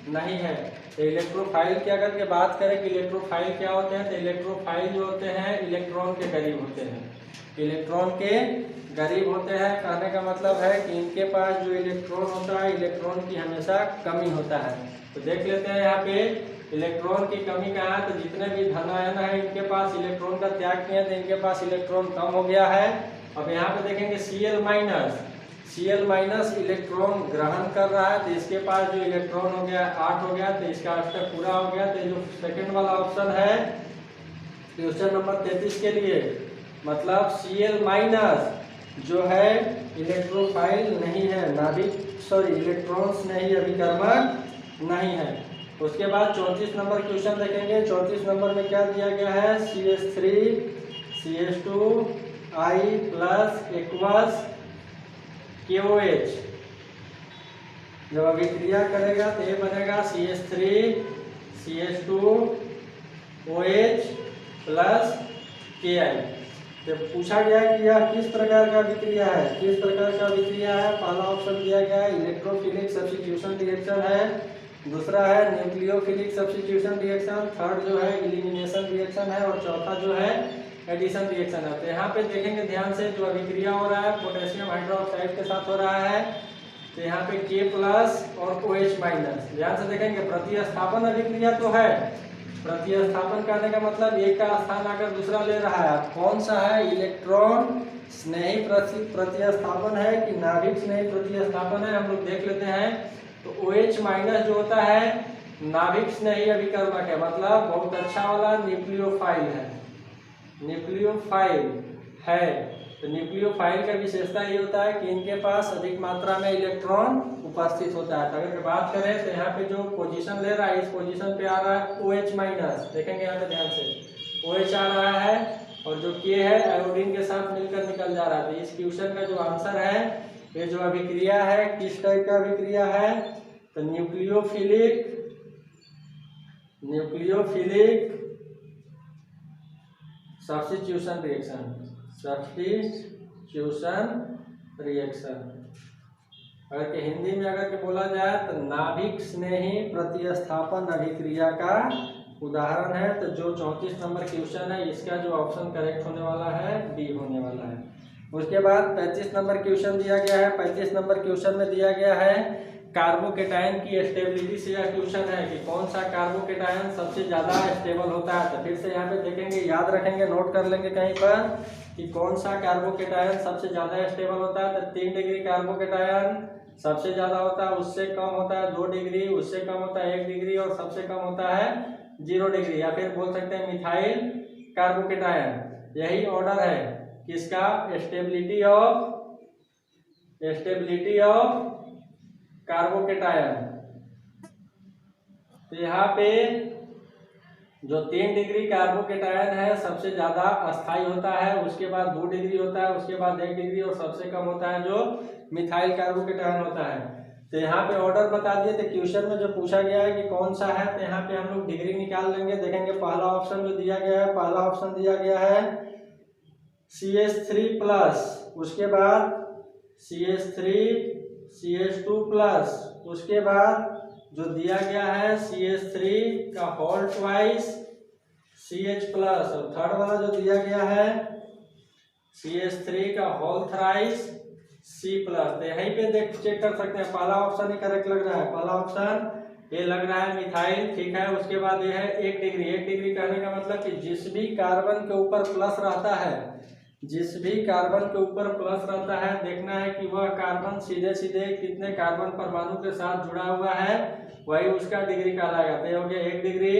नहीं है। तो इलेक्ट्रोफाइल की अगर के बात करें कि इलेक्ट्रोफाइल क्या होते हैं, तो इलेक्ट्रोफाइल जो होते हैं इलेक्ट्रॉन के करीब होते हैं। इलेक्ट्रॉन के करीब होते हैं कहने का मतलब है कि इनके पास जो इलेक्ट्रॉन होता है इलेक्ट्रॉन की हमेशा कमी होता है। तो देख लेते हैं यहाँ पे इलेक्ट्रॉन की कमी कहाँ है। तो जितने भी धन आयन है इनके पास इलेक्ट्रॉन का त्याग किया तो इनके पास इलेक्ट्रॉन कम हो गया है। अब यहाँ पे देखेंगे Cl- इलेक्ट्रॉन ग्रहण कर रहा है तो इसके पास जो इलेक्ट्रॉन हो गया 8 हो गया। तो इसका अष्टक पूरा हो गया। तो जो सेकंड वाला ऑप्शन है क्वेश्चन नंबर 33 के लिए मतलब Cl- जो है इलेक्ट्रोफाइल नहीं है, इलेक्ट्रॉन्स नहीं अभिकर्मक नहीं है। उसके बाद 34 नंबर क्वेश्चन देखेंगे। 34 नंबर में क्या दिया गया है CH3 CH2 I+ aqueous KOH। जब अभिक्रिया करेगा तो ये बनेगा CH3 CH2 OH + Ki। जब पूछा गया कि यह किस प्रकार का अभिक्रिया है, किस प्रकार का अभिक्रिया है, पहला ऑप्शन दिया गया है इलेक्ट्रोफिलिक सब्स्टिट्यूशन रिएक्शन है, दूसरा है न्यूक्लियोफिलिक सब्स्टिट्यूशन रिएक्शन, थर्ड जो है एलिमिनेशन रिएक्शन है, और चौथा जो है एडिशन रिएक्शन है। तो यहाँ पे देखेंगे ध्यान से जो अभिक्रिया हो रहा है पोटेशियम हाइड्रोक्साइड के साथ हो रहा है। तो यहाँ पे K+ और OH-। ध्यान से देखेंगे प्रतिस्थापन अभिक्रिया तो है। प्रतिस्थापन करने का मतलब एक का स्थान आकर दूसरा ले रहा है। कौन सा है, इलेक्ट्रॉन स्नेही प्रतिस्थापन है कि नाभिक स्नेही प्रतिस्थापन है, हम लोग देख लेते हैं। तो OH- जो होता है नाभिक स्नेही अभिकर्मक है मतलब बहुत अच्छा वाला न्यूक्लियोफाइल है। तो न्यूक्लियोफाइल का विशेषता ये होता है कि इनके पास अधिक मात्रा में इलेक्ट्रॉन उपस्थित होता है। तो अगर बात करें तो यहाँ पे जो पोजीशन ले रहा है इस पोजीशन पे आ रहा है OH-। देखेंगे यहाँ पे ध्यान से OH आ रहा है और जो K है आयोडीन के साथ मिलकर निकल जा रहा है। तो इस क्वेश्चन का जो आंसर है ये जो अभिक्रिया है किस टाइप का अभिक्रिया है, तो न्यूक्लियोफिलिक सब्स्टिट्यूशन रिएक्शन। अगर के हिंदी में अगर के बोला जाए तो नाभिक स्नेही प्रतिस्थापन अभिक्रिया का उदाहरण है। तो जो 34 नंबर क्वेश्चन है इसका जो ऑप्शन करेक्ट होने वाला है डी होने वाला है। उसके बाद 35 नंबर क्वेश्चन दिया गया है। 35 नंबर क्वेश्चन में दिया गया है कार्बोकेटायन की स्टेबिलिटी से यह क्वेश्चन है कि कौन सा कार्बोकेटायन सबसे ज्यादा स्टेबल होता है। तो फिर से यहाँ पे देखेंगे, याद रखेंगे, नोट कर लेंगे कहीं पर कि कौन सा कार्बोकेटायन सबसे ज्यादा स्टेबल होता है। तो 3 डिग्री कार्बोकेटायन सबसे ज्यादा होता है, उससे कम होता है 2 डिग्री, उससे कम होता है 1 डिग्री और सबसे कम होता है 0 डिग्री। या फिर बोल सकते हैं मिथाइल कार्बोकेटायन। यही ऑर्डर है किसका, स्टेबिलिटी ऑफ कार्बोकेटायन। तो यहाँ पे जो 3 डिग्री कार्बोकेटायन है सबसे ज्यादा अस्थायी होता है, उसके बाद 2 डिग्री होता है, उसके बाद 1 डिग्री और सबसे कम होता है जो मिथाइल कार्बोकेटायन होता है। तो यहाँ पे ऑर्डर बता दिए। तो क्वेश्चन में जो पूछा गया है कि कौन सा है, तो यहाँ पे हम लोग डिग्री निकाल लेंगे। देखेंगे पहला ऑप्शन जो दिया गया है, पहला ऑप्शन दिया गया है CH3+, उसके बाद CH3 CH2+, उसके बाद जो दिया गया है CH3 का होल ट्वाइस CH+, और थर्ड वाला जो दिया गया है CH3 का होल थ्राइस C+। तो यहीं पे चेक कर सकते हैं, पहला ऑप्शन ही करेक्ट लग रहा है। पहला ऑप्शन ये लग रहा है मिथाइल, ठीक है। उसके बाद ये है 1 डिग्री। 1 डिग्री कहने का मतलब कि जिस भी कार्बन के ऊपर प्लस रहता है जिस भी कार्बन के ऊपर प्लस रहता है देखना है कि वह कार्बन सीधे सीधे कितने कार्बन परमाणु के साथ जुड़ा हुआ है, वही उसका डिग्री कहलाएगा। तो ये हो गया 1 डिग्री,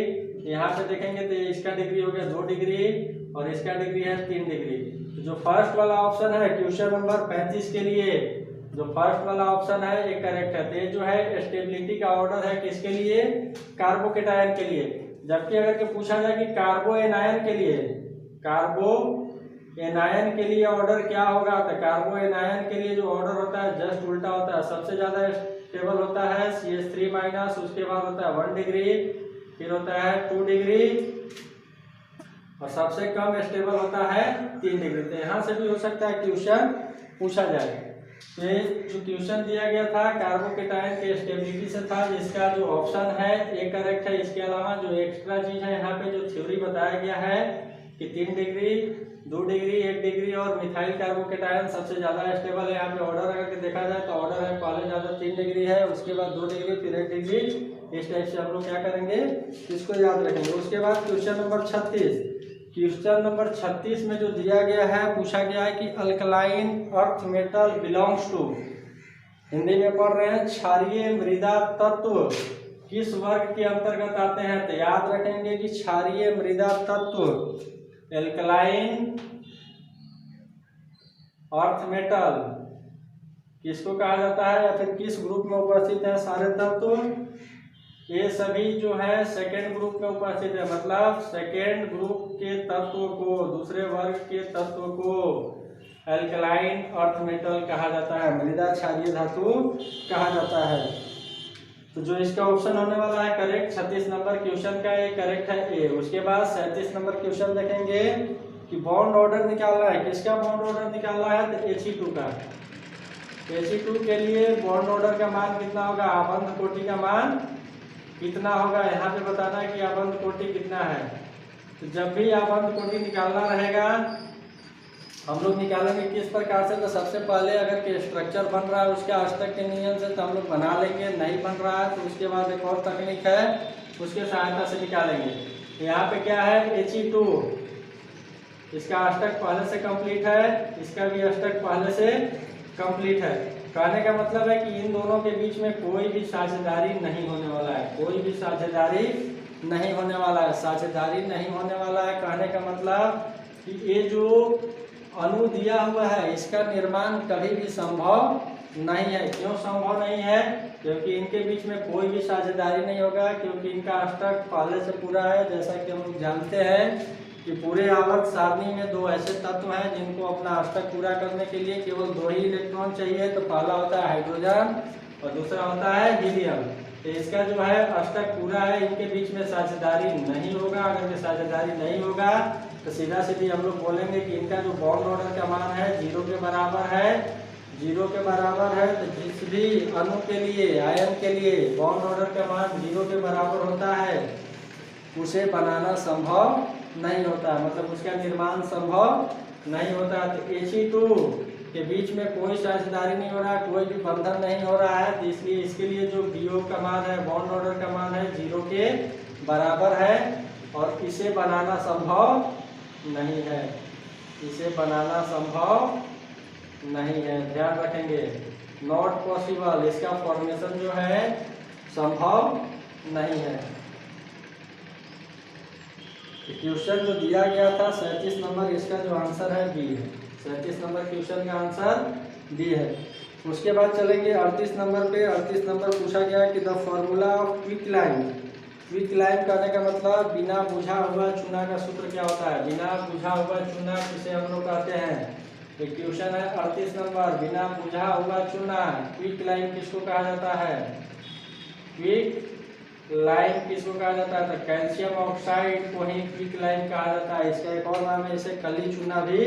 यहाँ पे देखेंगे तो इसका डिग्री हो गया 2 डिग्री और इसका डिग्री है 3 डिग्री। तो जो फर्स्ट वाला ऑप्शन है क्वेश्चन नंबर 35 के लिए, जो फर्स्ट वाला ऑप्शन है ये करेक्ट है। तो ये जो है स्टेबिलिटी का ऑर्डर है किसके लिए, कार्बोकेटायन के लिए। जबकि अगर के पूछा जाए कि कार्बो एनायन के लिए, कार्बो एनायन के लिए ऑर्डर क्या होगा, तो कार्बो एनायन के लिए जो ऑर्डर होता है जस्ट उल्टा होता है। सबसे ज्यादा स्टेबल होता है CH3-, उसके बाद होता है 1 डिग्री, फिर होता है 2 डिग्री और सबसे कम स्टेबल होता है 3 डिग्री। तो यहाँ से भी हो सकता है क्वेश्चन पूछा जाए। तो जो क्वेश्चन दिया गया था कार्बोकेटायन के स्टेबिलिटी से था, जिसका जो ऑप्शन है ये करेक्ट है। इसके अलावा जो एक्स्ट्रा चीज है यहाँ पे जो थ्योरी बताया गया है कि 3 डिग्री, 2 डिग्री, 1 डिग्री और मिथाइल कार्बोकेटायन सबसे ज्यादा स्टेबल है। यहाँ पे ऑर्डर अगर देखा जाए तो ऑर्डर है पहले ज्यादा 3 डिग्री है, उसके बाद 2 डिग्री, फिर 1 डिग्री। इस टाइप से हम लोग क्या करेंगे, इसको याद रखेंगे। उसके बाद क्वेश्चन नंबर 36, क्वेश्चन नंबर 36 में जो दिया गया है, पूछा गया है कि alkaline earth metal belongs to, Hindi में पढ़ रहे हैं, क्षारीय मृदा तत्व किस वर्ग के अंतर्गत आते हैं। तो याद रखेंगे कि क्षारीय मृदा तत्व एल्कलाइन अर्थ मेटल किसको कहा जाता है या फिर किस ग्रुप में उपस्थित है सारे तत्व, ये सभी जो है सेकेंड ग्रुप में उपस्थित है। मतलब सेकेंड ग्रुप के तत्व को, दूसरे वर्ग के तत्व को एल्कलाइन अर्थ मेटल कहा जाता है, मृदा क्षारीय धातु कहा जाता है। तो जो इसका ऑप्शन होने वाला है करेक्ट, 36 नंबर क्वेश्चन का ये करेक्ट है ए। उसके बाद 37 नंबर क्वेश्चन देखेंगे कि बॉन्ड ऑर्डर निकालना है। किसका बॉन्ड ऑर्डर निकालना है, तो He2 का। He2 के लिए बॉन्ड ऑर्डर का मान कितना होगा, आबंध कोटि का मान कितना होगा, यहाँ पे बताना है कि आबंध कोटि कितना है। तो जब भी आबंध कोटि निकालना रहेगा हम लोग निकालेंगे किस प्रकार से, तो सबसे पहले अगर के स्ट्रक्चर बन रहा है उसके अष्टक के नियम से तो हम लोग बना लेंगे, नहीं बन रहा है तो उसके बाद एक और तकनीक है उसके सहायता से निकालेंगे। यहाँ पे क्या है He2, इसका अष्टक पहले से कंप्लीट है, इसका भी अष्टक पहले से कंप्लीट है। कहने का मतलब है कि इन दोनों के बीच में कोई भी साझेदारी नहीं होने वाला है, कोई भी साझेदारी नहीं होने वाला है, साझेदारी नहीं होने वाला है। कहने का मतलब कि ये जो अणु दिया हुआ है इसका निर्माण कभी भी संभव नहीं है। क्यों संभव नहीं है, क्योंकि इनके बीच में कोई भी साझेदारी नहीं होगा, क्योंकि इनका अष्टक पहले से पूरा है। जैसा कि हम लोग जानते हैं कि पूरे आवर्त सारणी में 2 ऐसे तत्व हैं जिनको अपना अष्टक पूरा करने के लिए केवल 2 ही इलेक्ट्रॉन चाहिए। तो पहला होता है हाइड्रोजन और दूसरा होता है हीलियम। तो इसका जो है अष्टक पूरा है, इनके बीच में साझेदारी नहीं होगा। अगर ये साझेदारी नहीं होगा तो सीधा सीधी हम लोग बोलेंगे कि इनका जो बॉन्ड ऑर्डर का मान है 0 के बराबर है, 0 के बराबर है। तो जिस भी अणु के लिए, आयन के लिए बॉन्ड ऑर्डर का मान 0 के बराबर होता है उसे बनाना संभव नहीं होता, मतलब उसका निर्माण संभव नहीं होता। तो He2 के बीच में कोई साझेदारी नहीं हो रहा है, कोई भी बंधन नहीं हो रहा है, तो इसलिए इसके लिए जो BO का मान है, बॉन्ड ऑर्डर का मान है 0 के बराबर है और इसे बनाना संभव नहीं है, इसे बनाना संभव नहीं है। ध्यान रखेंगे, नॉट पॉसिबल, इसका फॉर्मेशन जो है संभव नहीं है। क्वेश्चन जो दिया गया था 37 नंबर, इसका जो आंसर है बी है। 37 नंबर क्वेश्चन का आंसर बी है। उसके बाद चलेंगे 38 नंबर पे। 38 नंबर पूछा गया कि the formula of quicklime. Quicklime करने का मतलब बिना बुझा हुआ चूना का सूत्र क्या होता है, बिना बुझा हुआ चूना किसे हम लोग कहते हैं। एक क्वेश्चन है 38 नंबर, बिना बुझा हुआ चूना क्विकलाइम किसको कहा जाता है, क्विक लाइम किसको कहा जाता है, तो कैल्शियम ऑक्साइड को ही क्विक लाइम कहा जाता है। इसका एक और नाम है, इसे कली चूना भी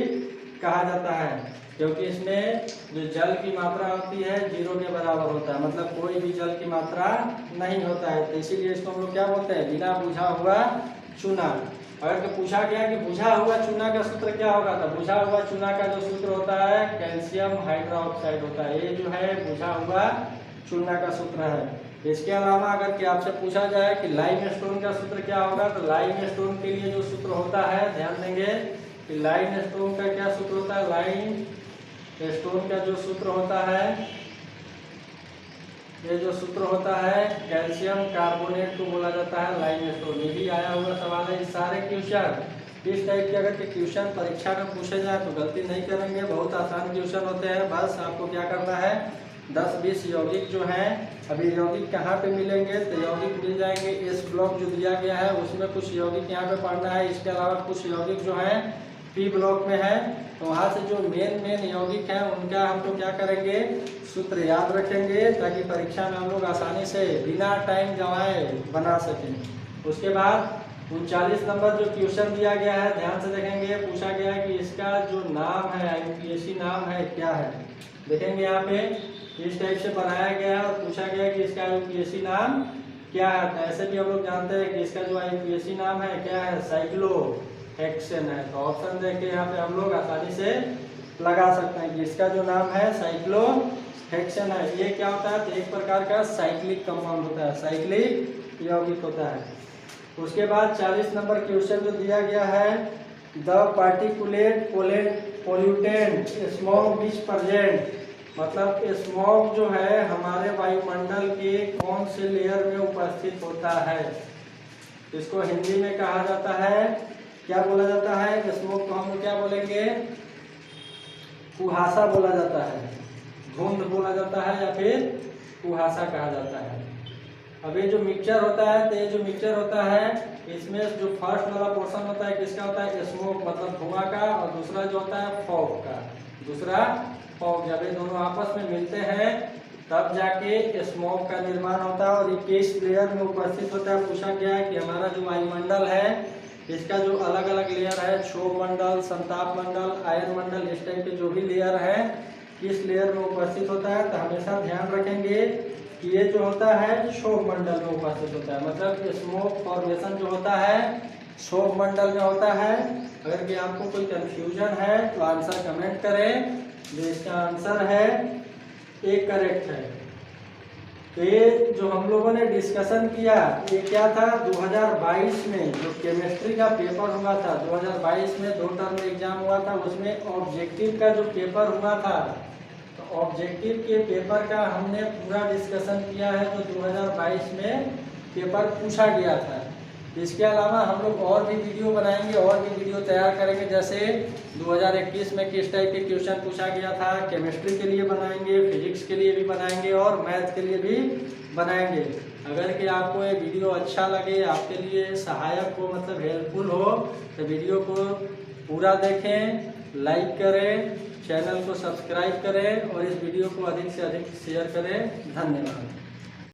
कहा जाता है, क्योंकि इसमें जो जल की मात्रा होती है 0 के बराबर होता है, मतलब कोई भी जल की मात्रा नहीं होता है। तो इसीलिए इसको हम लोग क्या बोलते हैं, बिना बुझा हुआ चूना। अगर पूछा गया कि बुझा हुआ चूना का सूत्र क्या होगा, तो बुझा हुआ चूना का जो सूत्र होता है कैल्शियम हाइड्रोक्साइड होता है। ये जो है बुझा हुआ चूना का सूत्र है। इसके अलावा अगर कि आपसे पूछा जाए कि लाइम स्टोन का सूत्र क्या होगा, तो लाइम स्टोन के लिए जो सूत्र होता है, ध्यान देंगे, कि लाइन स्टोन का क्या सूत्र होता है। लाइन स्टोन का जो सूत्र होता है, ये जो सूत्र होता है कैल्शियम कार्बोनेट को बोला जाता है लाइन स्टोन। ये भी आया हुआ सवाल है। इस सारे क्वेश्चन इस टाइप के अगर के क्वेश्चन परीक्षा में पूछे जाए तो गलती नहीं करेंगे, बहुत आसान क्वेश्चन होते हैं। बस आपको क्या करना है, 10-20 यौगिक जो हैं, अभी यौगिक कहाँ पे मिलेंगे, तो यौगिक मिल जाएंगे इस ब्लॉक जो दिया गया है उसमें कुछ यौगिक यहाँ पे पढ़ना है। इसके अलावा कुछ यौगिक जो हैं पी ब्लॉक में है, तो वहाँ से जो मेन यौगिक हैं उनका हम लोग क्या करेंगे, सूत्र याद रखेंगे ताकि परीक्षा में हम लोग आसानी से बिना टाइम गंवाए बना सकें। उसके बाद 39 नंबर जो क्वेश्चन दिया गया है ध्यान से देखेंगे। पूछा गया है कि इसका जो नाम है यूपीएससी नाम है क्या है। देखेंगे यहाँ पे इस टाइप से बनाया गया है और पूछा गया है कि इसका यूपीएससी नाम क्या है। तो ऐसे भी हम लोग जानते हैं कि इसका जो यूपीएससी नाम है क्या है, साइक्लोहेक्सेन है। तो ऑप्शन देके यहाँ पे हम लोग आसानी से लगा सकते हैं कि इसका जो नाम है साइक्लोहेक्सेन है। ये क्या होता है, तो एक प्रकार का साइक्लिक कंपाउंड होता है, साइक्लिक यौगिक होता है। उसके बाद 40 नंबर क्वेश्चन जो दिया गया है, the particulate pollutant smog which present, मतलब स्मॉग जो है हमारे वायुमंडल के कौन से लेयर में उपस्थित होता है। इसको हिंदी में कहा जाता है, क्या बोला जाता है, स्मॉग को हम क्या बोलेंगे, कुहासा बोला जाता है, धुंध बोला जाता है या फिर कुहासा कहा जाता है। अब ये जो मिक्सचर होता है, तो ये जो मिक्सचर होता है इसमें जो फर्स्ट वाला पोर्शन होता है किसका होता है, स्मोक मतलब धुआं का, और दूसरा जो होता है फॉग का, दूसरा फॉग। जब ये दोनों आपस में मिलते हैं तब जाके स्मोक का निर्माण होता है और ये किस लेयर में उपस्थित होता है। पूछा गया है कि हमारा जो वायुमंडल है इसका जो अलग अलग लेयर है, क्षोभ मंडल, संताप मंडल, आयन मंडल, इस टाइप के जो भी लेयर है किस लेयर में उपस्थित होता है। तो हमेशा ध्यान रखेंगे कि ये जो होता है क्षोभ मंडल में उपस्थित होता है, मतलब स्मोक फॉर्मेशन जो होता है क्षोभ मंडल में होता है। अगर कि आपको कोई कंफ्यूजन है तो आंसर कमेंट करें। जो इसका आंसर है एक करेक्ट है। तो ये जो हम लोगों ने डिस्कशन किया ये क्या था, 2022 में जो केमिस्ट्री का पेपर हुआ था, 2022 में 2 टर्म एग्जाम हुआ था, उसमें ऑब्जेक्टिव का जो पेपर हुआ था, तो ऑब्जेक्टिव के पेपर का हमने पूरा डिस्कशन किया है जो 2022 में पेपर पूछा गया था। इसके अलावा हम लोग और भी वीडियो बनाएंगे, और भी वीडियो तैयार करेंगे, जैसे 2021 में किस टाइप के क्वेश्चन पूछा गया था, केमिस्ट्री के लिए बनाएंगे, फिजिक्स के लिए भी बनाएंगे और मैथ के लिए भी बनाएंगे। अगर कि आपको ये वीडियो अच्छा लगे, आपके लिए सहायक हो, मतलब हेल्पफुल हो, तो वीडियो को पूरा देखें, लाइक करें, चैनल को सब्सक्राइब करें और इस वीडियो को अधिक से अधिक शेयर करें। धन्यवाद।